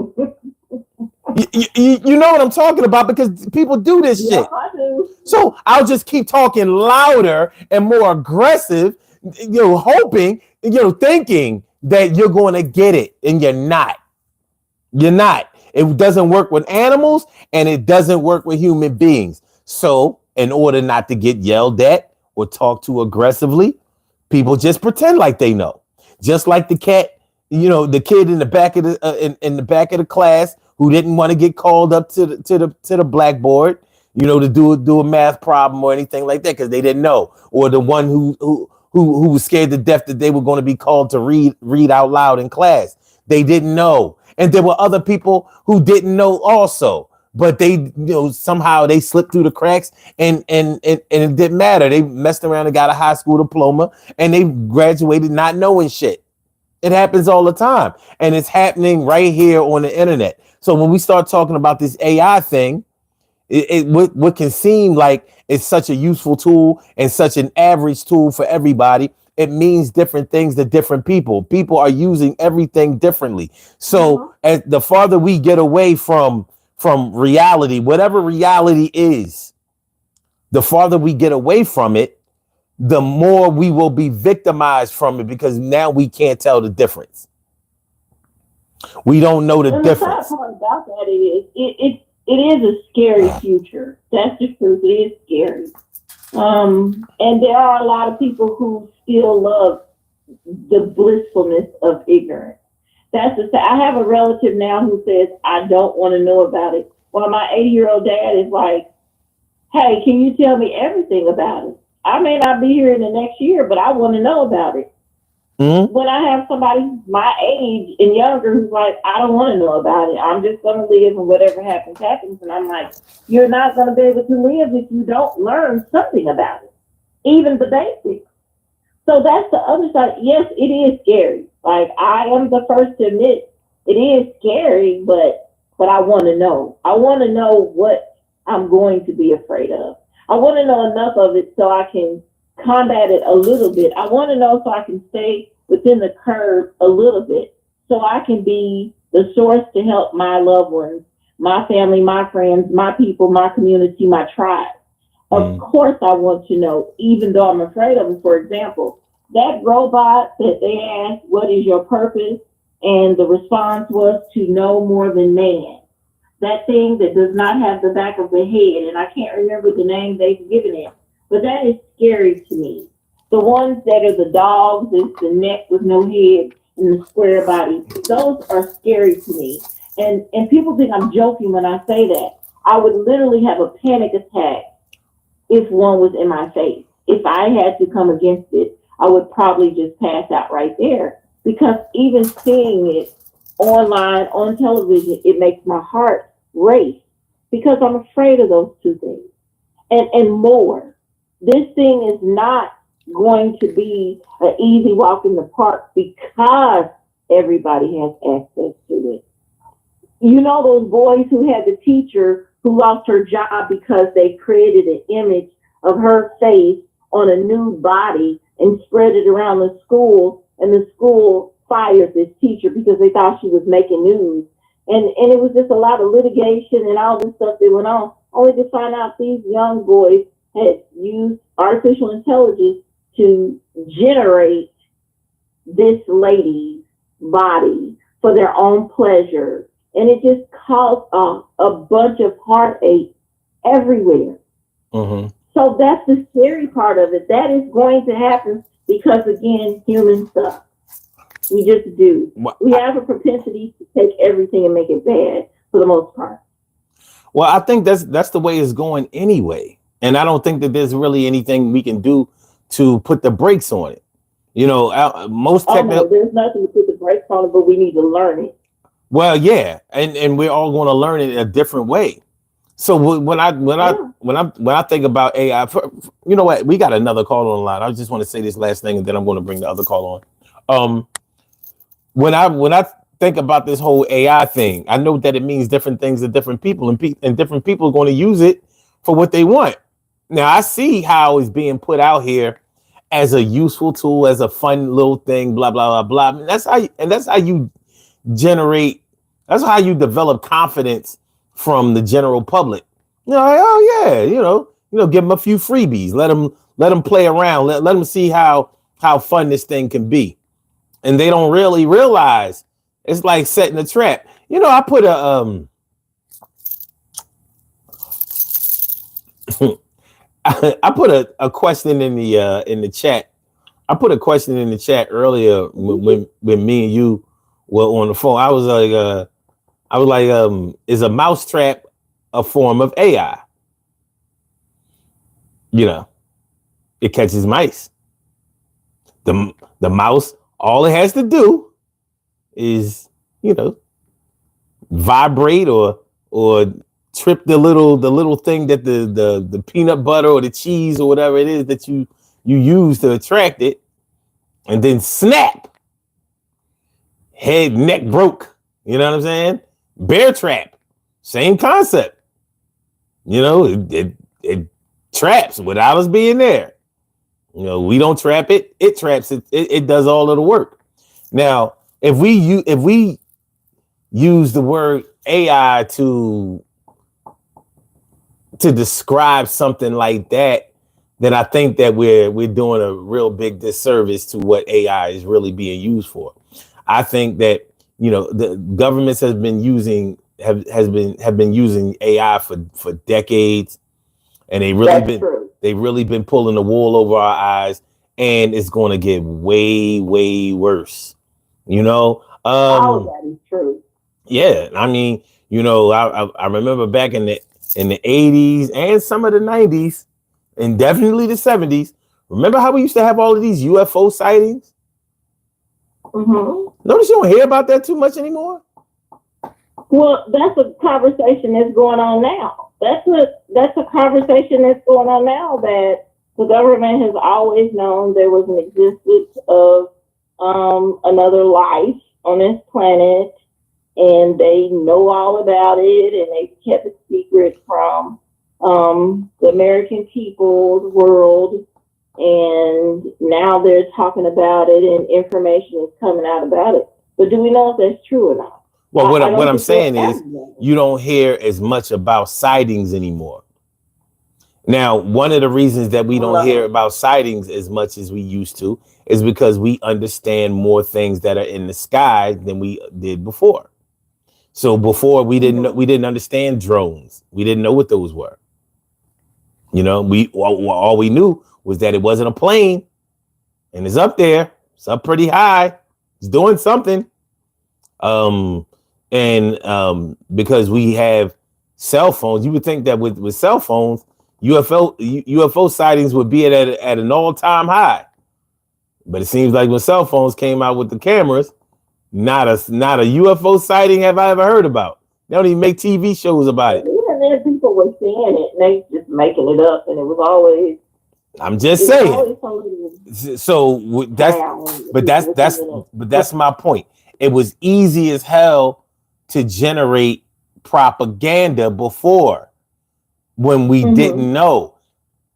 you know what I'm talking about, because people do this shit. I do. So I'll just keep talking louder and more aggressive, hoping, thinking that you're going to get it, and you're not. You're not. It doesn't work with animals, and it doesn't work with human beings. So in order not to get yelled at or talked to aggressively, people just pretend like they know. Just like the cat, the kid in the back of the in the back of the class who didn't want to get called up to the blackboard, to do a math problem or anything like that because they didn't know, or the one who was scared to death that they were going to be called to read out loud in class. They didn't know. And there were other people who didn't know also, but they, somehow they slipped through the cracks, and it didn't matter. They messed around and got a high school diploma, and they graduated not knowing shit. It happens all the time, and it's happening right here on the internet. So when we start talking about this AI thing, what can seem like it's such a useful tool and such an average tool for everybody, it means different things to different people. People are using everything differently. So as the farther we get away from reality, whatever reality is, the farther we get away from it, the more we will be victimized from it, because now we can't tell the difference. We don't know the difference. The part about that it is a scary future. That's the truth. It is scary. And there are a lot of people who still love the blissfulness of ignorance. I have a relative now who says, I don't want to know about it. While my 80-year-old dad is like, hey, can you tell me everything about it? I may not be here in the next year, but I want to know about it. Mm-hmm. When I have somebody my age and younger who's like, I don't want to know about it. I'm just going to live, and whatever happens, happens. And I'm like, you're not going to be able to live if you don't learn something about it, even the basics. So that's the other side. Yes, it is scary. Like, I am the first to admit it is scary, but I want to know. I want to know what I'm going to be afraid of. I want to know enough of it so I can combat it a little bit. I want to know so I can stay within the curve a little bit, so I can be the source to help my loved ones, my family, my friends, my people, my community, my tribe. Of course, I want to know, even though I'm afraid of them. For example, that robot that they asked, what is your purpose? And the response was to know more than man. That thing that does not have the back of the head, and I can't remember the name they've given it, but that is scary to me. The ones that are the dogs, it's the neck with no head and the square body, those are scary to me. And people think I'm joking when I say that. I would literally have a panic attack if one was in my face. If I had to come against it, I would probably just pass out right there. Because even seeing it online, on television, it makes my heart race, because I'm afraid of those two things and more. This thing is not going to be an easy walk in the park because everybody has access to it. You know, those boys who had the teacher who lost her job because they created an image of her face on a nude body and spread it around the school, and the school fired this teacher because they thought she was making news. And it was just a lot of litigation and all this stuff that went on, only to find out these young boys had used artificial intelligence to generate this lady's body for their own pleasure. And it just caused a bunch of heartache everywhere. Mm-hmm. So that's the scary part of it. That is going to happen because, again, human stuff. We just do. We have a propensity to take everything and make it bad for the most part. Well, I think that's the way it's going anyway. And I don't think that there's really anything we can do to put the brakes on it. You know, most no, there's nothing to put the brakes on it, but we need to learn it. Well, yeah, and we're all going to learn it a different way. So when I think about AI, you know what? We got another call on the line. I just want to say this last thing, and then I'm going to bring the other call on. When I think about this whole AI thing, I know that it means different things to different people, and different people are going to use it for what they want. Now, I see how it's being put out here as a useful tool, as a fun little thing, blah blah blah blah. That's how you generate. That's how you develop confidence from the general public. You know, like, oh yeah, you know, give them a few freebies. Let them play around. Let them see how fun this thing can be. And they don't really realize it's like setting a trap. You know, I put a I put a question in the chat. I put a question in the chat earlier when me and you were on the phone. I was like, is a mousetrap a form of AI? You know, it catches mice. The mouse, all it has to do is, you know, vibrate or trip the little thing that the peanut butter or the cheese or whatever it is that you use to attract it, and then snap, head, neck broke. You know what I'm saying? Bear trap, same concept. You know, it traps without us being there. You know, we don't trap it; it traps it. It does all of the work. Now, if we use the word AI to describe something like that, then I think that we're doing a real big disservice to what AI is really being used for. I think that, you know, the governments have been using AI for decades, and they've really been pulling the wool over our eyes, and it's going to get way worse. You know, all of that is true. Yeah, I mean, you know, I remember back in the 80s and some of the 90s, and definitely the 70s. Remember how we used to have all of these UFO sightings? Mm-hmm. Notice you don't hear about that too much anymore. Well, that's a conversation that's going on now. That's a conversation that's going on now, that the government has always known there was an existence of another life on this planet, and they know all about it, and they kept it secret from the American people, the world, and now they're talking about it, and information is coming out about it. But do we know if that's true or not? Well, what I'm saying is, you don't hear as much about sightings anymore. Now, one of the reasons that we don't hear about sightings as much as we used to is because we understand more things that are in the sky than we did before. So before we didn't understand drones. We didn't know what those were. You know, all we knew was that it wasn't a plane, and it's up there. It's up pretty high. It's doing something. Because we have cell phones, you would think that with cell phones, UFO sightings would be at an all-time high. But it seems like when cell phones came out with the cameras, not a UFO sighting have I ever heard about. They don't even make TV shows about it. Even then, people were seeing it, and they just making it up, and it was always. I'm just saying. So that's my point. It was easy as hell to generate propaganda before, when we didn't know.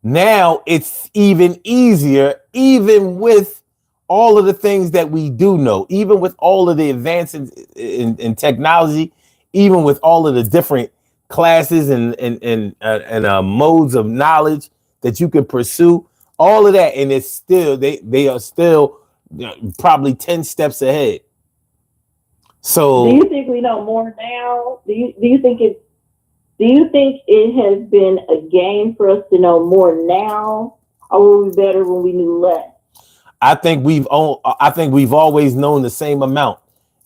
Now it's even easier, even with all of the things that we do know, even with all of the advances in technology, even with all of the different classes and modes of knowledge that you can pursue, all of that, and it's still they are still probably 10 steps ahead. So, do you think we know more now? Do you think it has been a game for us to know more now, or were we better when we knew less? I think we've always known the same amount,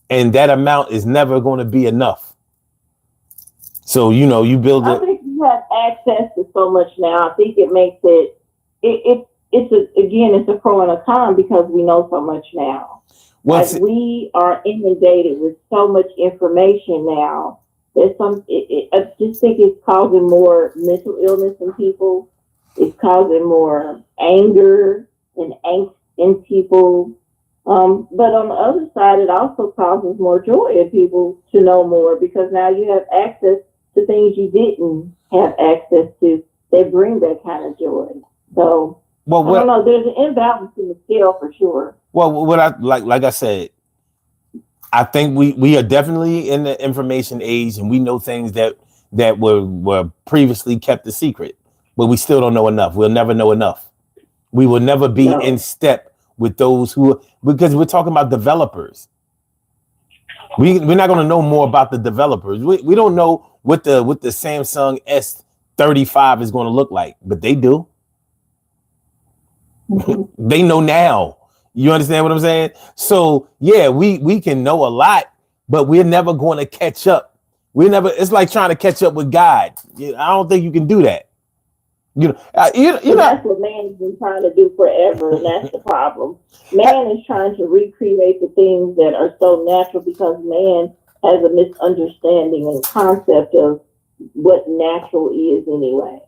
and that amount is never going to be enough. So you build I it. think you have access to so much now. I think it makes it's a pro and a con because we know so much now. Well, Like we are inundated with so much information now. There's I just think it's causing more mental illness in people. It's causing more anger and angst in people. But on the other side, it also causes more joy in people to know more because now you have access to things you didn't have access to. They bring that kind of joy. So I don't know. There's an imbalance in the scale for sure. Well, what I like I said, I think we are definitely in the information age, and we know things that were previously kept a secret, but we still don't know enough. We'll never know enough. We will never be in step with those because we're talking about developers. We're not going to know more about the developers. We don't know what the Samsung S35 is going to look like, but they do. They know now. You understand what I'm saying? So yeah, we can know a lot, but we're never going to catch up. It's like trying to catch up with God. I don't think you can do that. That's what man has been trying to do forever, and that's the problem. Man is trying to recreate the things that are so natural because man has a misunderstanding and concept of what natural is anyway.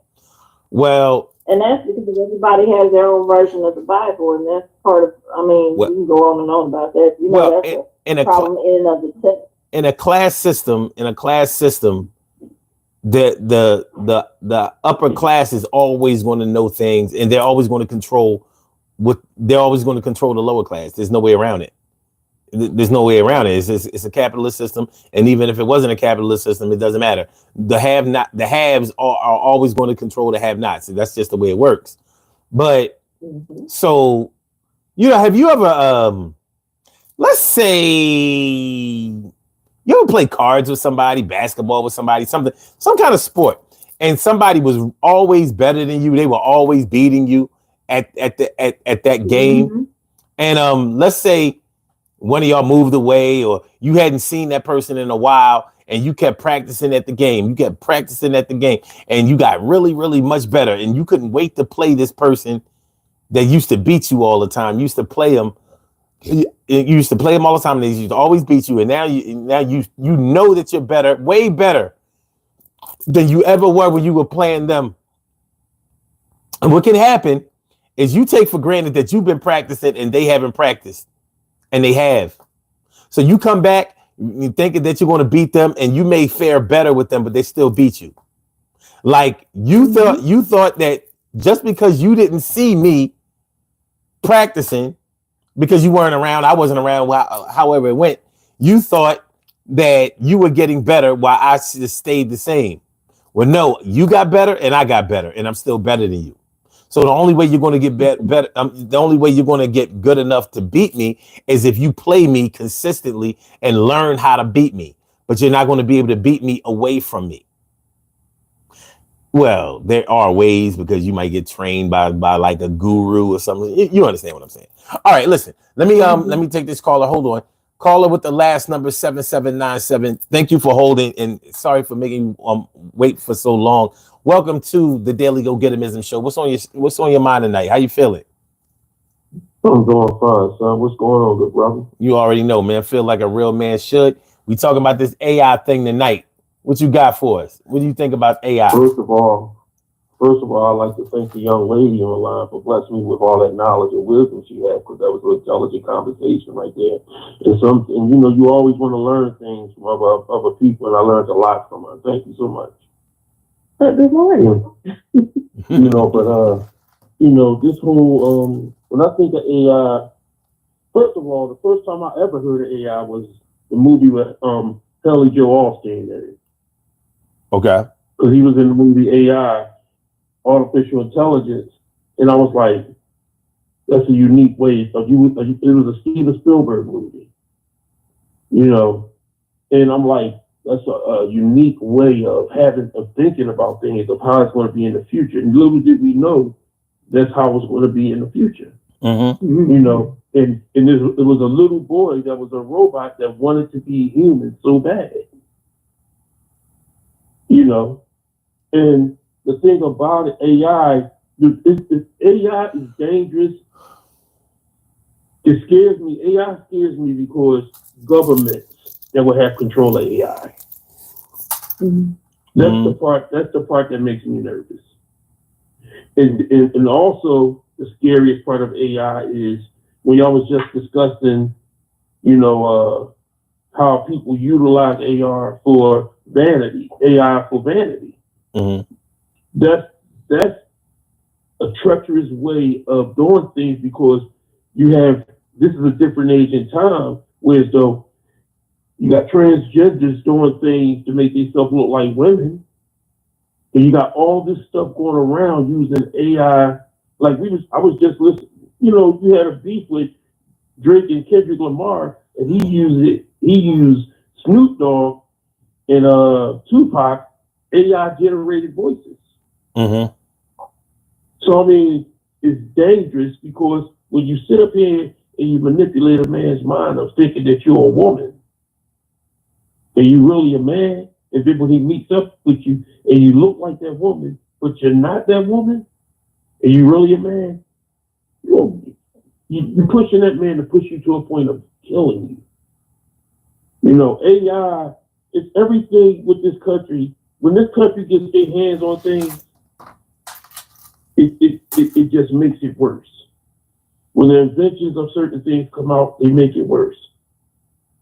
Well, and that's because everybody has their own version of the Bible, and that's part of. I mean, you can go on and on about that. That's a problem in and of itself. In a class system, the upper class is always going to know things, and they're always going to control the lower class. There's no way around it. There's no way around it. It's a capitalist system, and even if it wasn't a capitalist system, it doesn't matter. The haves are always going to control the have-nots. That's just the way it works. But so, have you ever, let's say, you ever play cards with somebody, basketball with somebody, some kind of sport, and somebody was always better than you? They were always beating you at that game, and let's say one of y'all moved away, or you hadn't seen that person in a while, and you kept practicing at the game. And you got really, really much better, and you couldn't wait to play this person that used to beat you all the time. You used to play them. You used to play them all the time. And they used to always beat you, and now you know that you're better, way better than you ever were when you were playing them. And what can happen is you take for granted that you've been practicing and they haven't practiced. And they have. So you come back, you thinking that you're going to beat them, and you may fare better with them, but they still beat you. Like you thought that just because you didn't see me practicing, because you weren't around, I wasn't around, however it went, you thought that you were getting better while I just stayed the same. Well, no, you got better and I got better, and I'm still better than you. So the only way you're going to get better, the only way you're going to get good enough to beat me is if you play me consistently and learn how to beat me. But you're not going to be able to beat me away from me. Well, there are ways, because you might get trained by like a guru or something. You understand what I'm saying? All right, listen. Let me take this caller. Hold on. Caller with the last number 7797. Thank you for holding, and sorry for making you wait for so long. Welcome to the Daily Go Getimism Show. What's on your mind tonight? How you feeling? I'm doing fine, son. What's going on, good brother? You already know, man. Feel like a real man should. We talking about this AI thing tonight. What you got for us? What do you think about AI? First of all, I'd like to thank the young lady on the line for blessing me with all that knowledge and wisdom she had, because that was an intelligent conversation right there. And you always want to learn things from other people, and I learned a lot from her. Thank you so much. Good morning. This whole when I think of AI, first of all, the first time I ever heard of AI was the movie with Kelly Joe Osteen in it. Okay. Because he was in the movie AI, Artificial Intelligence, and I was like, that's a unique way. It was a Steven Spielberg movie, and I'm like, that's a unique way of thinking about things, of how it's going to be in the future. And little did we know that's how it's going to be in the future. You know, and it was a little boy that was a robot that wanted to be human so bad. You know, and the thing about it, AI, AI is dangerous. It scares me. AI scares me because governments that will have control of AI. That's the part. That's the part that makes me nervous. And also the scariest part of AI is when y'all was just discussing, you know, how people utilize AI for vanity. That's a treacherous way of doing things because this is a different age and time, whereas though you got transgenders doing things to make themselves look like women, and you got all this stuff going around using AI. Like I was just listening. You know, you had a beef with Drake and Kendrick Lamar, and he used Snoop Dogg and Tupac AI generated voices. So I mean, it's dangerous because when you sit up here and you manipulate a man's mind of thinking that you're a woman, and you really a man, and then when he meets up with you and you look like that woman, but you're not that woman, and you really a man, you're pushing that man to push you to a point of killing you. You know, AI, it's everything with this country. When this country gets their hands on things, it just makes it worse. When the inventions of certain things come out, they make it worse.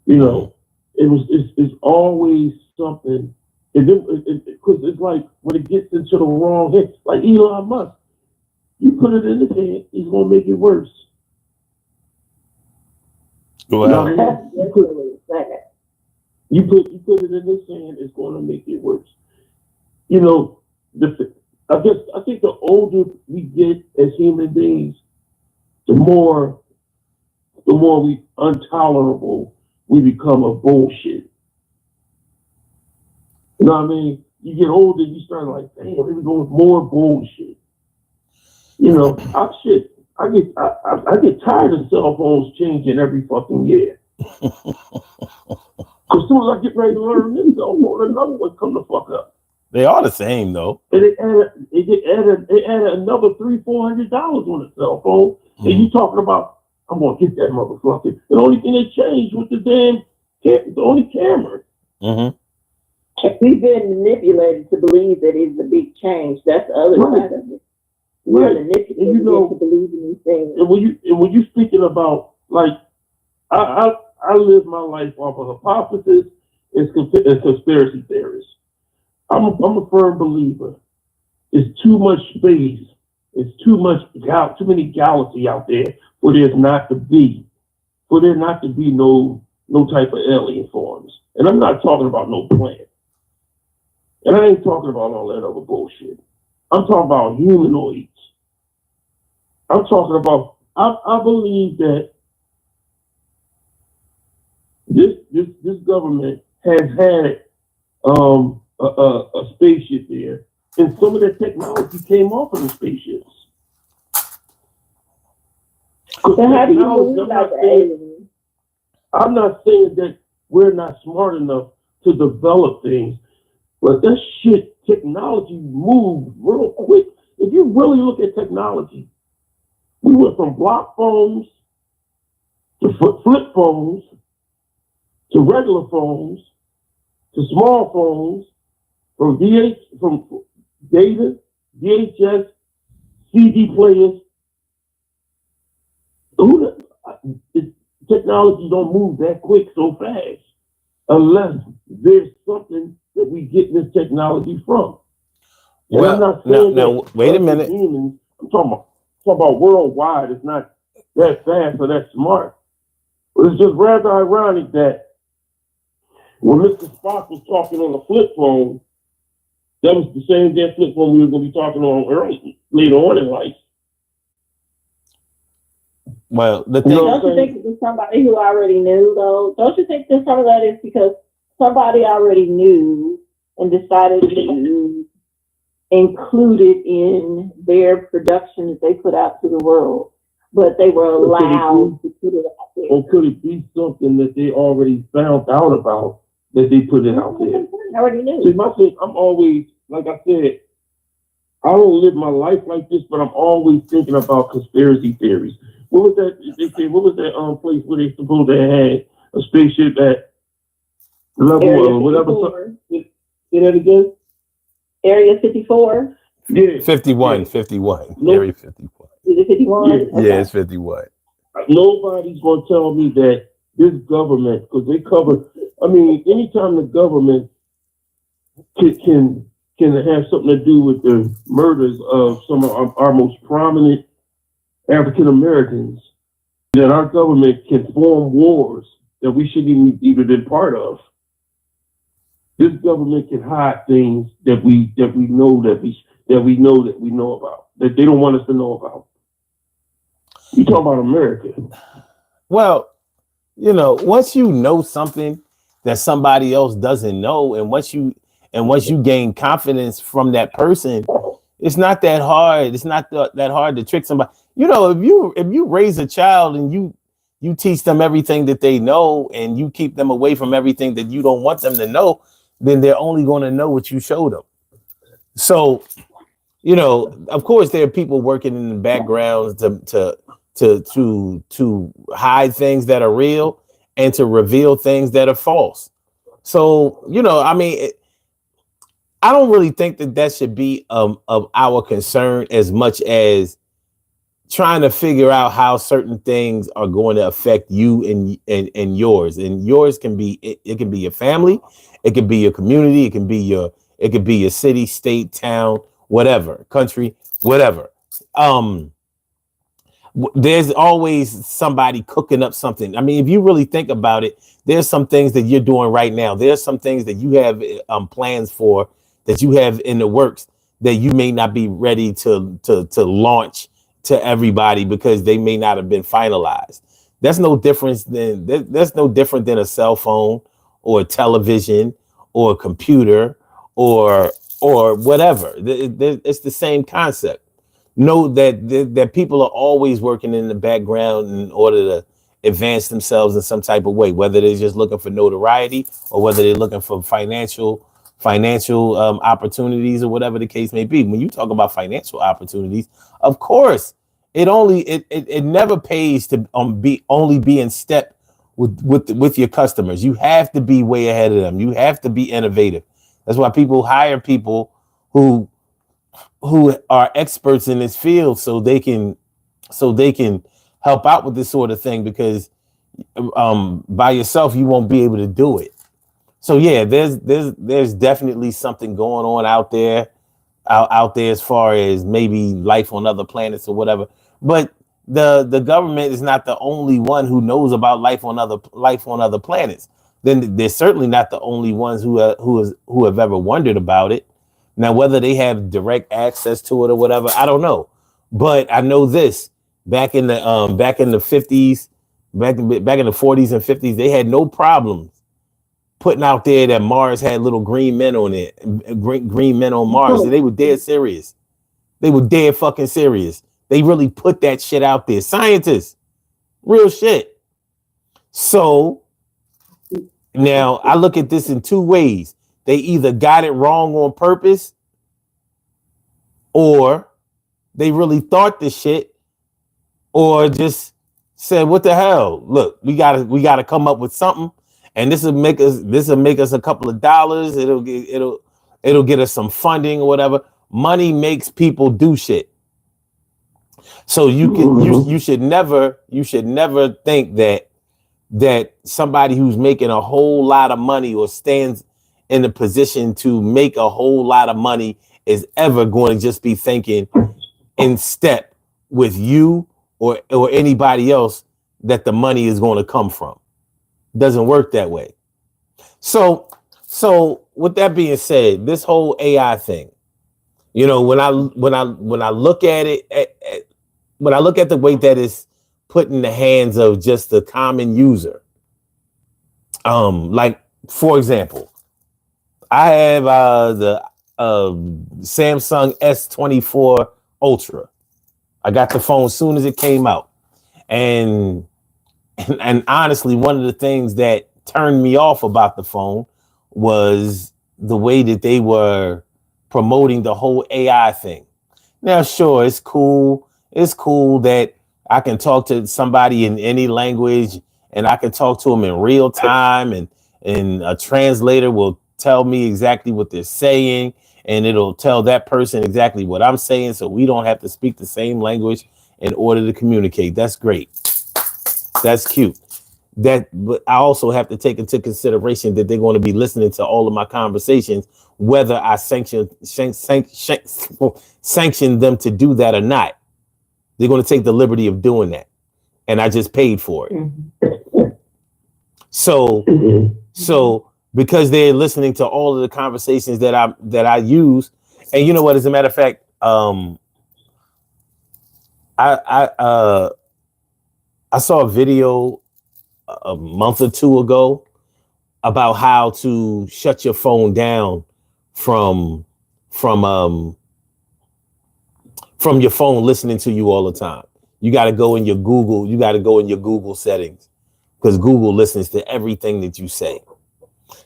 You know, it's always something. Because it's like when it gets into the wrong head, like Elon Musk, you put it in his hand, he's gonna make it worse. Well, you put it in his hand, it's gonna make it worse. You know, I think the older we get as human beings, the more we intolerable we become of bullshit. You know what I mean? You get older, you start like, damn, here we go with more bullshit. You know, I get tired of cell phones changing every fucking year. Because as soon as I get ready to learn this cell phone, another one come the fuck up. They are the same though. And they added another $300-400 on the cell phone. And you talking about, I'm gonna get that motherfucker. The only thing they changed was the only camera. We've been manipulated to believe that it's a big change. That's the other side of it. We're manipulated to believe in these things. And when you speaking about, like, I live my life off of hypothesis and conspiracy theorists. I'm a firm believer. It's too much space. It's too many galaxies out there for there not to be no type of alien forms. And I'm not talking about no planet. And I ain't talking about all that other bullshit. I'm talking about humanoids. I'm talking about, I believe that this government has had a spaceship there, and some of that technology came off of the spaceships. So how do you believe about the aliens? I'm not saying that we're not smart enough to develop things, but that shit, technology moved real quick. If you really look at technology, we went from block phones to flip phones to regular phones to small phones, from data, VHS, CD players. Technology don't move that quick so fast unless there's something that we get this technology from. And well, I'm not saying now wait a minute. Humans, I'm talking about worldwide. It's not that fast or that smart. But it's just rather ironic that when Mr. Spock was talking on the flip phone, that was the same damn flip phone we were going to be talking on later on in life. Well, the thing. Don't you think it's somebody who already knew, though? Don't you think that some of that is because somebody already knew and decided to include it in their production that they put out to the world? but they were allowed to put it out there. Or could it be something that they already found out about that they put it out there? I already knew. See, my thing, I'm always, like I said, I don't live my life like this, but I'm always thinking about conspiracy theories. What was that? They said, what was that place where they supposed to have a spaceship at level or whatever? Say that again? Area 54? Yeah. 51. Area 51. Is it 51? Yeah, Okay. Yeah, it's 51. Nobody's going to tell me that this government, because they cover, I mean, anytime the government can have something to do with the murders of some of our most prominent African Americans, that our government can form wars that we shouldn't even been part of. This government can hide things that we know about, that they don't want us to know about. You talk about America. Well, once you know something that somebody else doesn't know, and once you gain confidence from that person, it's not that hard. It's not that hard to trick somebody. If you raise a child and you teach them everything that they know, and you keep them away from everything that you don't want them to know, then they're only going to know what you show them. So, of course, there are people working in the backgrounds to hide things that are real and to reveal things that are false. So, I don't really think that should be of our concern as much as trying to figure out how certain things are going to affect you and yours. And yours can be it can be your family, it can be your community, it can be your city, state, town, whatever, country, whatever. There's always somebody cooking up something. I mean, if you really think about it, there's some things that you're doing right now. There's some things that you have plans for, that you have in the works, that you may not be ready to launch to everybody because they may not have been finalized. That's no different than a cell phone or a television or a computer or whatever. It's the same concept. Know that people are always working in the background in order to advance themselves in some type of way, whether they're just looking for notoriety or whether they're looking for financial opportunities or whatever the case may be. When you talk about financial opportunities, of course, it never pays to be in step with your customers. You have to be way ahead of them. You have to be innovative. That's why people hire people who are experts in this field so they can help out with this sort of thing, because by yourself you won't be able to do it. So yeah, there's definitely something going on out there as far as maybe life on other planets or whatever. But the government is not the only one who knows about life on other planets. Then they're certainly not the only ones who have ever wondered about it. Now, whether they have direct access to it or whatever, I don't know. But I know this: back in the 50s, back in the 40s and 50s, they had no problems putting out there that Mars had little green men on it, green men on Mars, and they were dead serious. They were dead fucking serious. They really put that shit out there. Scientists, real shit. So now I look at this in two ways. They either got it wrong on purpose, or they really thought this shit, or just said, "What the hell? Look, we gotta come up with something, and this will make us a couple of dollars. It'll get us some funding or whatever. Money makes people do shit. So you should never think that somebody who's making a whole lot of money or stands in a position to make a whole lot of money is ever going to just be thinking in step with you or anybody else that the money is going to come from. Doesn't work that way. So with that being said, this whole AI thing, when I look at it, when I look at the way that it's put in the hands of just the common user, like for example, I have the Samsung S24 Ultra. I got the phone as soon as it came out. And and honestly, one of the things that turned me off about the phone was the way that they were promoting the whole AI thing. Now, sure, it's cool. It's cool that I can talk to somebody in any language and I can talk to them in real time, and a translator will tell me exactly what they're saying, and it'll tell that person exactly what I'm saying, so we don't have to speak the same language in order to communicate. That's great. That's cute. But I also have to take into consideration that they're going to be listening to all of my conversations, whether I sanction them to do that or not. They're going to take the liberty of doing that, and I just paid for it. Mm-hmm. So because they're listening to all of the conversations that I use, and you know what? As a matter of fact, I saw a video a month or two ago about how to shut your phone down from your phone listening to you all the time. You got to go in your Google settings, because Google listens to everything that you say.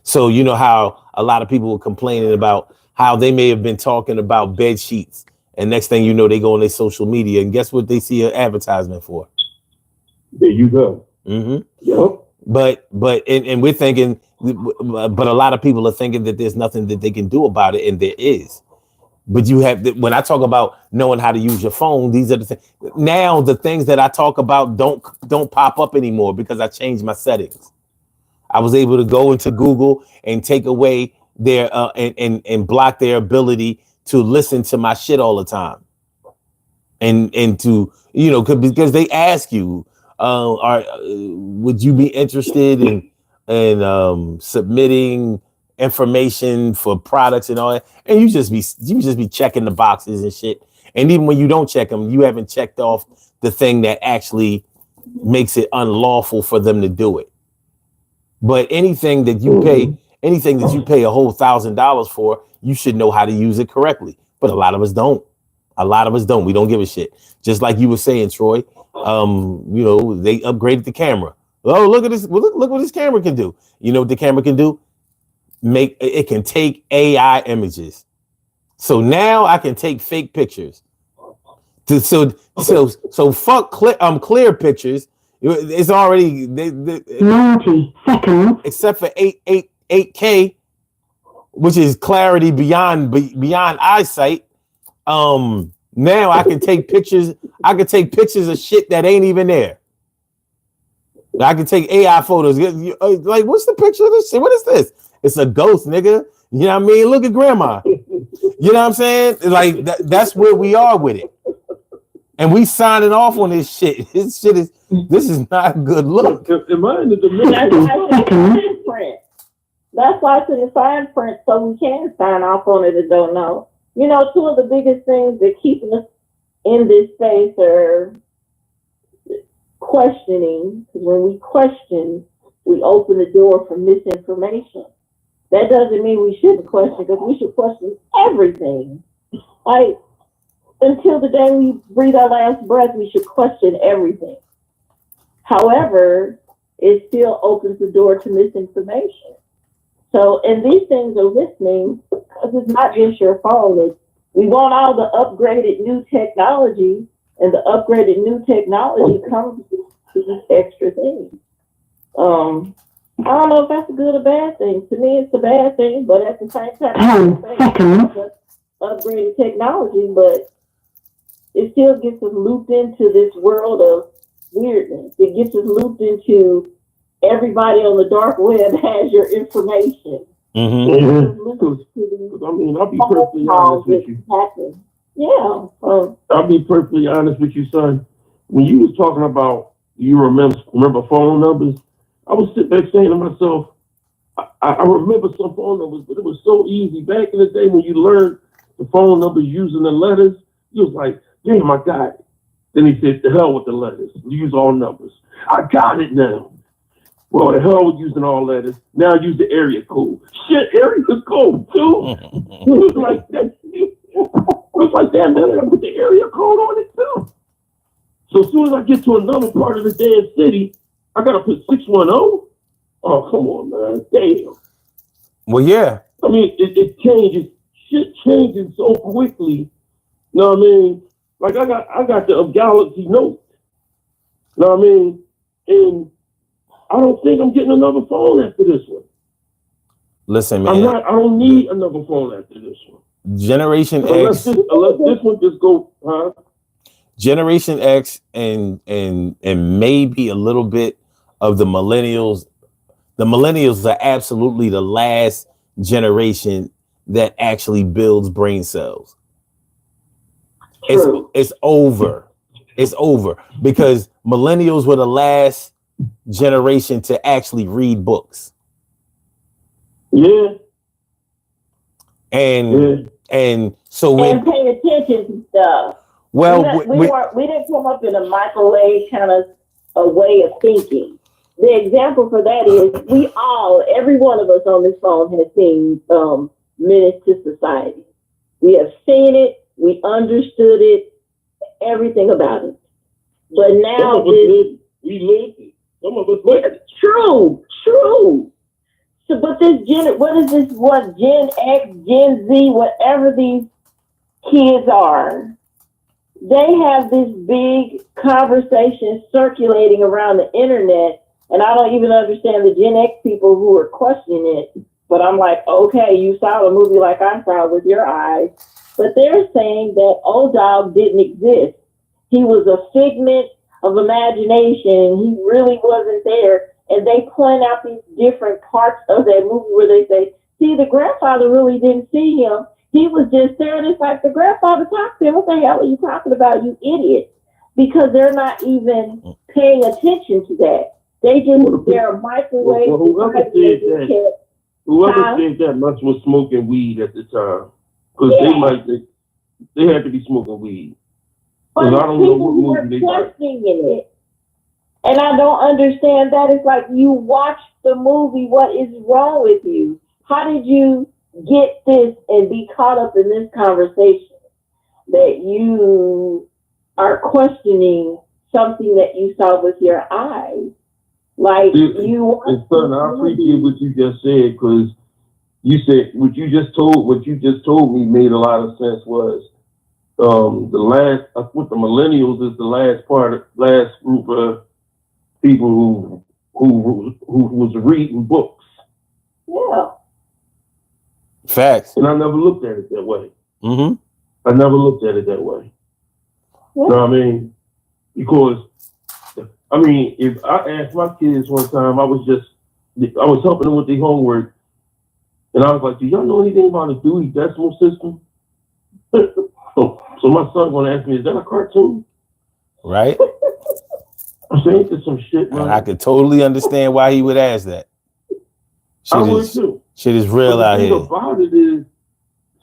So you know how a lot of people were complaining about how they may have been talking about bed sheets, and next thing you know, they go on their social media, and guess what they see an advertisement for? There you go. Mm-hmm. Yep. But we're thinking, but a lot of people are thinking that there's nothing that they can do about it, and there is. But you have, when I talk about knowing how to use your phone, these are the things. Now the things that I talk about don't pop up anymore because I changed my settings. I was able to go into Google and take away their and block their ability to listen to my shit all the time, and to, you know, because they ask you, would you be interested in submitting information for products and all that, and you just be checking the boxes and shit, and even when you don't check them, you haven't checked off the thing that actually makes it unlawful for them to do it. But anything that you pay a whole $1,000 for, you should know how to use it correctly. But a lot of us don't. We don't give a shit. Just like you were saying, Troy. You know, they upgraded the camera. Oh, look at this! Look what this camera can do. You know what the camera can do? It can take AI images. So now I can take fake pictures. So fuck clear pictures. It's already 90 seconds, except for 8K, which is clarity beyond eyesight. Now I can take pictures. I can take pictures of shit that ain't even there. I can take AI photos. Like, what's the picture of this shit? What is this? It's a ghost, nigga. You know what I mean? Look at grandma. You know what I'm saying? Like that's where we are with it. And we signing off on this shit. This is not a good look. Am I in the dimension? That's why it's in the fine print, so we can sign off on it and don't know. You know, two of the biggest things that keep us in this space are questioning. Because when we question, we open the door for misinformation. That doesn't mean we shouldn't question, because we should question everything. Like, until the day we breathe our last breath, we should question everything. However, it still opens the door to misinformation. So, and these things are listening, because it's not just your phone. We want all the upgraded new technology, and the upgraded new technology comes with these extra things. I don't know if that's a good or bad thing. To me, it's a bad thing, but at the same time, it's upgraded technology, but it still gets us looped into this world of weirdness. It gets us looped into everybody on the dark web has your information. Mm-hmm. I mean, I'll be perfectly honest with you. Yeah. I'll be perfectly honest with you, son. When you was talking about, you remember phone numbers, I was sitting there saying to myself, I remember some phone numbers, but it was so easy. Back in the day when you learned the phone numbers using the letters, you was like, damn, I got it. Then he said, the hell with the letters. Use all numbers. I got it now. Well, the hell with using all letters. Now use the area code. Shit, area code too. It was like that. It was like, damn, man, I put the area code on it too. So as soon as I get to another part of the damn city, I gotta put 610. Oh, come on, man. Damn. Well, yeah. I mean, it changes. Shit changes so quickly. You know what I mean? Like I got the Galaxy Note. You know what I mean? And I don't think I'm getting another phone after this one. Listen, man. I don't need another phone after this one. Generation X. Unless this one just go, huh? Generation X and maybe a little bit of the millennials. The millennials are absolutely the last generation that actually builds brain cells. It's over. It's over because millennials were the last generation to actually read books. Yeah. And so and pay attention to stuff. Well, we didn't come up in a microwave kind of a way of thinking. The example for that is every one of us on this phone has seen Menace to Society. We have seen it, we understood it, everything about it. But now we lived it. Some of us lived it. True. So, but this Gen X, Gen Z, whatever these kids are, they have this big conversation circulating around the internet, and I don't even understand the Gen X people who are questioning it. But I'm like, okay, you saw the movie like I saw with your eyes. But they're saying that Old Dog didn't exist. He was a figment of imagination. He really wasn't there. And they point out these different parts of that movie where they say, see, the grandfather really didn't see him. He was just there, and it's like the grandfather talked to him. What the hell are you talking about, you idiot? Because they're not even paying attention to that. They're a microwave. Whoever said that much was smoking weed at the time. Because they had to be smoking weed. But I don't know what movie they questioning it. And I don't understand that. It's like you watched the movie. What is wrong with you? How did you get this and be caught up in this conversation that you are questioning something that you saw with your eyes? Like son, I appreciate what you just said, because you said what you just told me made a lot of sense. Was with the millennials is the last group of people who was reading books. Yeah. Facts. And I never looked at it that way. Mm-hmm. I never looked at it that way. Yeah. You know what I mean? Because if I asked my kids one time, I was helping them with their homework, and I was like, do y'all know anything about a Dewey Decimal System? so my son gonna ask me, is that a cartoon? Right. I'm saying this some shit, man. And I could totally understand why he would ask that. I would too. Shit is real out here. The thing about it is,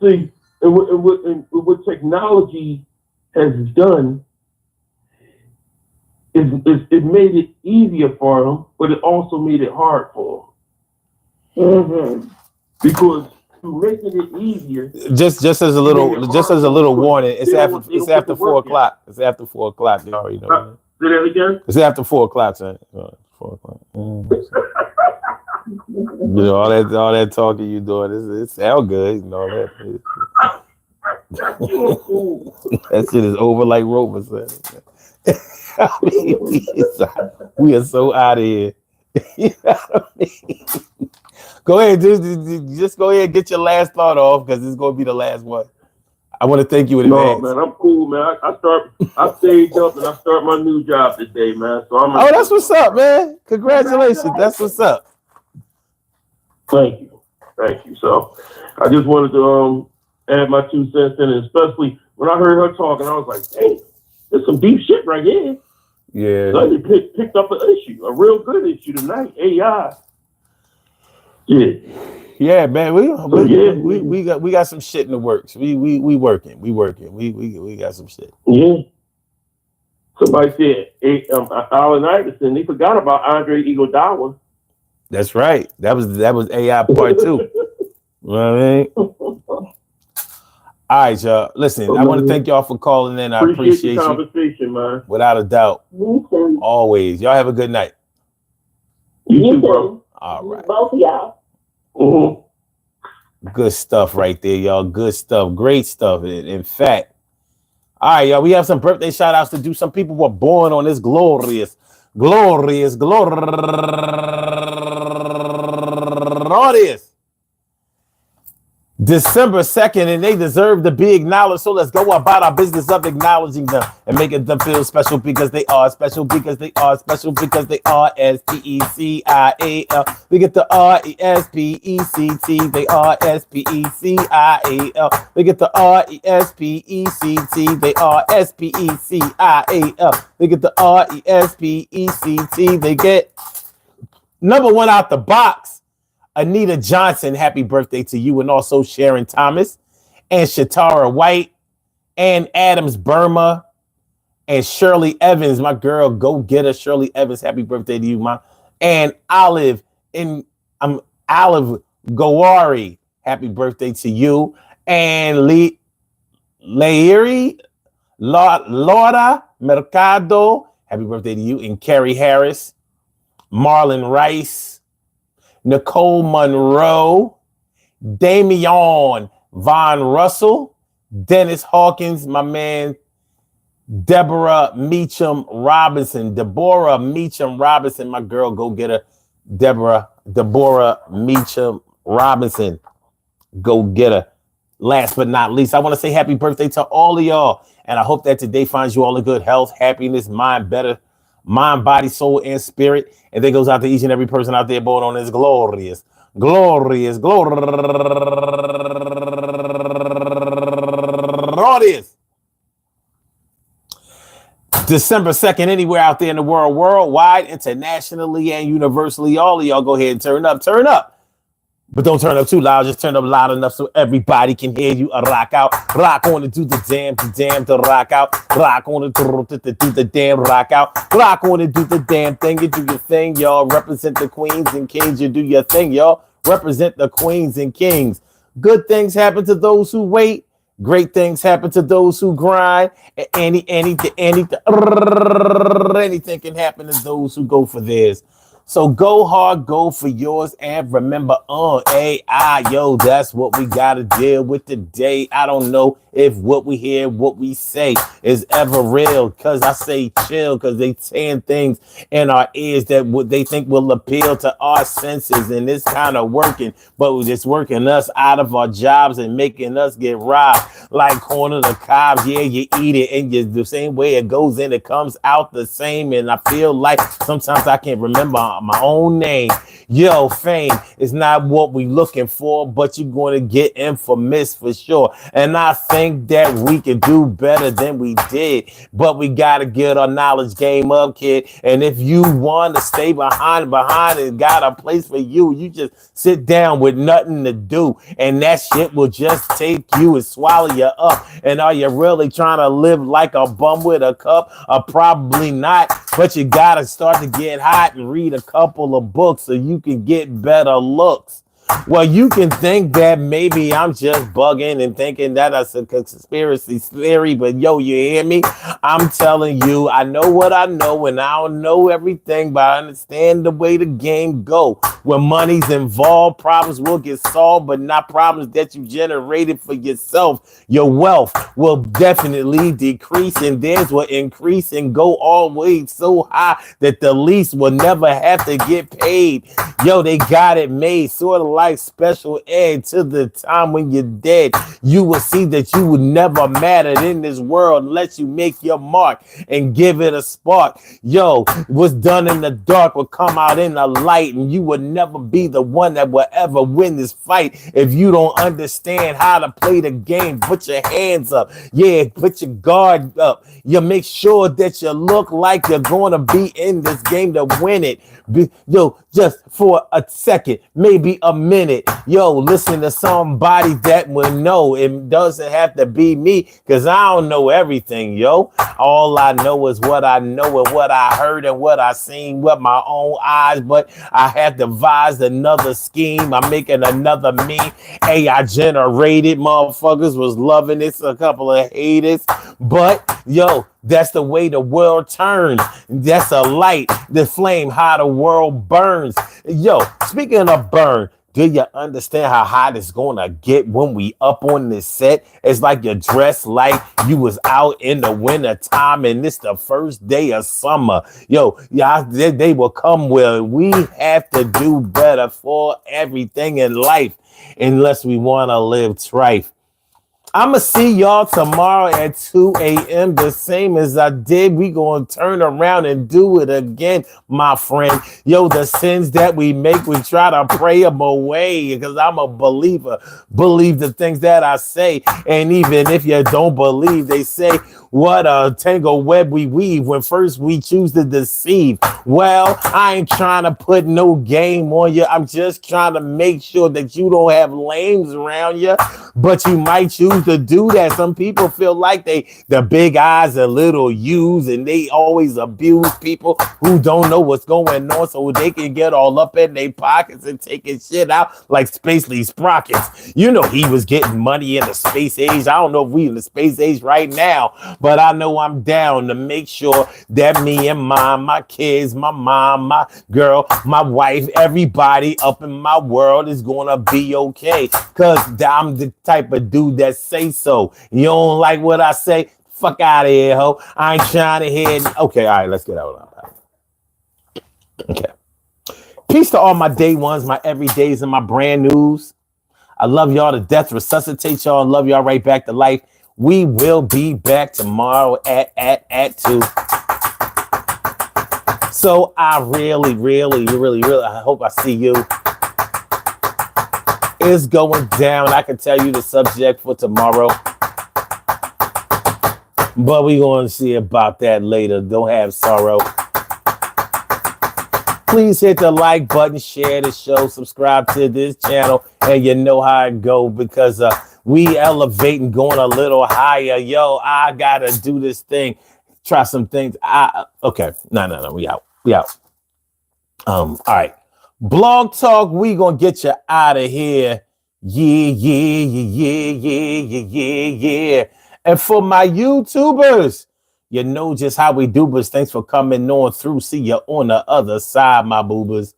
see, and what technology has done is it made it easier for them, but it also made it hard for them. Mm-hmm. Because to making it easier, just as a little warning, it's after 4 o'clock. It's after 4 o'clock. You already know. Say that again? It's after 4 o'clock, son. 4 o'clock. You know, all that talking you doing, it sound good, you know that. That shit is over like Rover said. I mean, we are so out of here. You know what I mean? Go ahead, just go ahead and get your last thought off, because it's gonna be the last one. I want to thank you in advance. No, man, I'm cool, man. I stayed up and I start my new job today, man. So that's what's up, man. Congratulations. That's what's up. Thank you. So I just wanted to add my 2 cents in, and especially when I heard her talking, I was like, hey, there's some deep shit right here. Yeah. So they picked up an issue, a real good issue tonight. AI. Yeah. Yeah, man. We got some shit in the works. We working. We got some shit. Yeah. Somebody said Allen Iverson. They forgot about Andre Iguodala. That's right. That was AI part 2. You know what I mean? All right, y'all. Listen, I want to thank y'all for calling in. I appreciate the you. conversation, man. Without a doubt. You too. Always. Y'all have a good night. You too, bro. All right. Both of y'all. Mm-hmm. Good stuff right there, y'all. Good stuff. Great stuff. In fact, all right, y'all. We have some birthday shout outs to do. Some people were born on this glorious December 2nd, and they deserve to be acknowledged. So let's go about our business of acknowledging them and making them feel special because they are special, because they are special, because they are SPECIAL. We get the RESPECT. They are SPECIAL. We get the RESPECT. They are SPECIAL. They get the RESPECT. They get number one out the box. Anita Johnson, happy birthday to you, and also Sharon Thomas, and Shatara White, and Adams Burma, and Shirley Evans, my girl, go get her. Shirley Evans, happy birthday to you, Mom. And Olive Gowari, happy birthday to you, and Laura Mercado, happy birthday to you, and Carrie Harris, Marlon Rice, Nicole Monroe, Damian Von Russell, Dennis Hawkins, my man, Deborah Meacham Robinson, my girl, go get her. Deborah Meacham Robinson, go get her. Last but not least, I want to say happy birthday to all of y'all, and I hope that today finds you all in good health, happiness, mind, body, soul, and spirit. And that goes out to each and every person out there born on this glorious December 2nd, anywhere out there in the world, worldwide, internationally, and universally. All of y'all go ahead and turn up. But don't turn up too loud. Just turn up loud enough so everybody can hear you. Rock out. Rock on and do the damn to rock out. Rock on and do the damn rock out. Rock on and do the damn thing. You do your thing, y'all. Represent the queens and kings. You do your thing, y'all. Represent the queens and kings. Good things happen to those who wait. Great things happen to those who grind. And anything can happen to those who go for theirs. So go hard, go for yours, and remember, that's what we got to deal with today. I don't know if what we hear, what we say is ever real, because I say chill, because they saying things in our ears that what they think will appeal to our senses, and it's kind of working, but it's working us out of our jobs and making us get robbed like corn on the cobs. Yeah, you eat it, and the same way it goes in, it comes out the same, and I feel like sometimes I can't remember my own name. Yo, fame is not what we looking for, but you're going to get infamous for sure. And I think that we can do better than we did, but we got to get our knowledge game up, kid. And if you want to stay behind and got a place for you, you just sit down with nothing to do, and that shit will just take you and swallow you up. And are you really trying to live like a bum with a cup? Probably not, but you got to start to get hot and read a couple of books so you can get better looks. Well, you can think that maybe I'm just bugging and thinking that that's a conspiracy theory, but yo, you hear me? I'm telling you, I know what I know, and I don't know everything, but I understand the way the game go. When money's involved, problems will get solved, but not problems that you generated for yourself. Your wealth will definitely decrease, and theirs will increase and go all the way so high that the least will never have to get paid. Yo, they got it made, sort of like special ed to the time when you're dead. You will see that you would never matter in this world unless you make your mark and give it a spark. Yo, what's done in the dark will come out in the light, and you will never be the one that will ever win this fight if you don't understand how to play the game. Put your hands up. Yeah, put your guard up. You make sure that you look like you're going to be in this game to win it. Yo, just for for a second, maybe a minute. Yo, listen to somebody that will know. It doesn't have to be me, because I don't know everything, yo. All I know is what I know and what I heard and what I seen with my own eyes. But I have devised another scheme. I'm making another meme. AI generated. Motherfuckers was loving it. A couple of haters. But yo, that's the way the world turns. That's a light, the flame, how the world burns. Yo, speaking of burn, do you understand how hot it's gonna get when we up on this set? It's like you're dressed like you was out in the winter time and it's the first day of summer. Yo, yeah, they will come where we have to do better for everything in life unless we want to live trife. I'ma see y'all tomorrow at 2 a.m. the same as I did. We gonna turn around and do it again, my friend. Yo, the sins that we make, we try to pray them away, because I'm a believer. Believe the things that I say. And even if you don't believe, they say, what a tangled web we weave when first we choose to deceive. Well, I ain't trying to put no game on you. I'm just trying to make sure that you don't have lames around you, but you might choose to do that. Some people feel like the big eyes are little U's, and they always abuse people who don't know what's going on, so they can get all up in their pockets and taking shit out like Spacely Sprockets. You know, he was getting money in the space age. I don't know if we in the space age right now, but I know I'm down to make sure that me and my kids, my mom, my girl, my wife, everybody up in my world is gonna be okay. Cause I'm the type of dude that say so. You don't like what I say? Fuck out of here, ho. I ain't trying to hear. Okay, all right, let's get out. Okay. Peace to all my day ones, my everydays, and my brand news. I love y'all to death. Resuscitate y'all and love y'all right back to life. We will be back tomorrow at 2. So I really, I hope I see you. It's going down. I can tell you the subject for tomorrow, but we're going to see about that later. Don't have sorrow. Please hit the like button, share the show, subscribe to this channel, and you know how it go, because we elevating, going a little higher. Yo, I gotta do this thing. Try some things. Okay. No. We out. All right. Blog Talk, we gonna get you out of here. Yeah. And for my YouTubers, you know just how we do, but thanks for coming on through. See you on the other side, my boobers.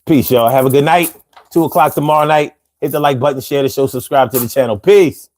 Peace, y'all. Have a good night. 2 o'clock tomorrow night. Hit the like button, share the show, subscribe to the channel. Peace.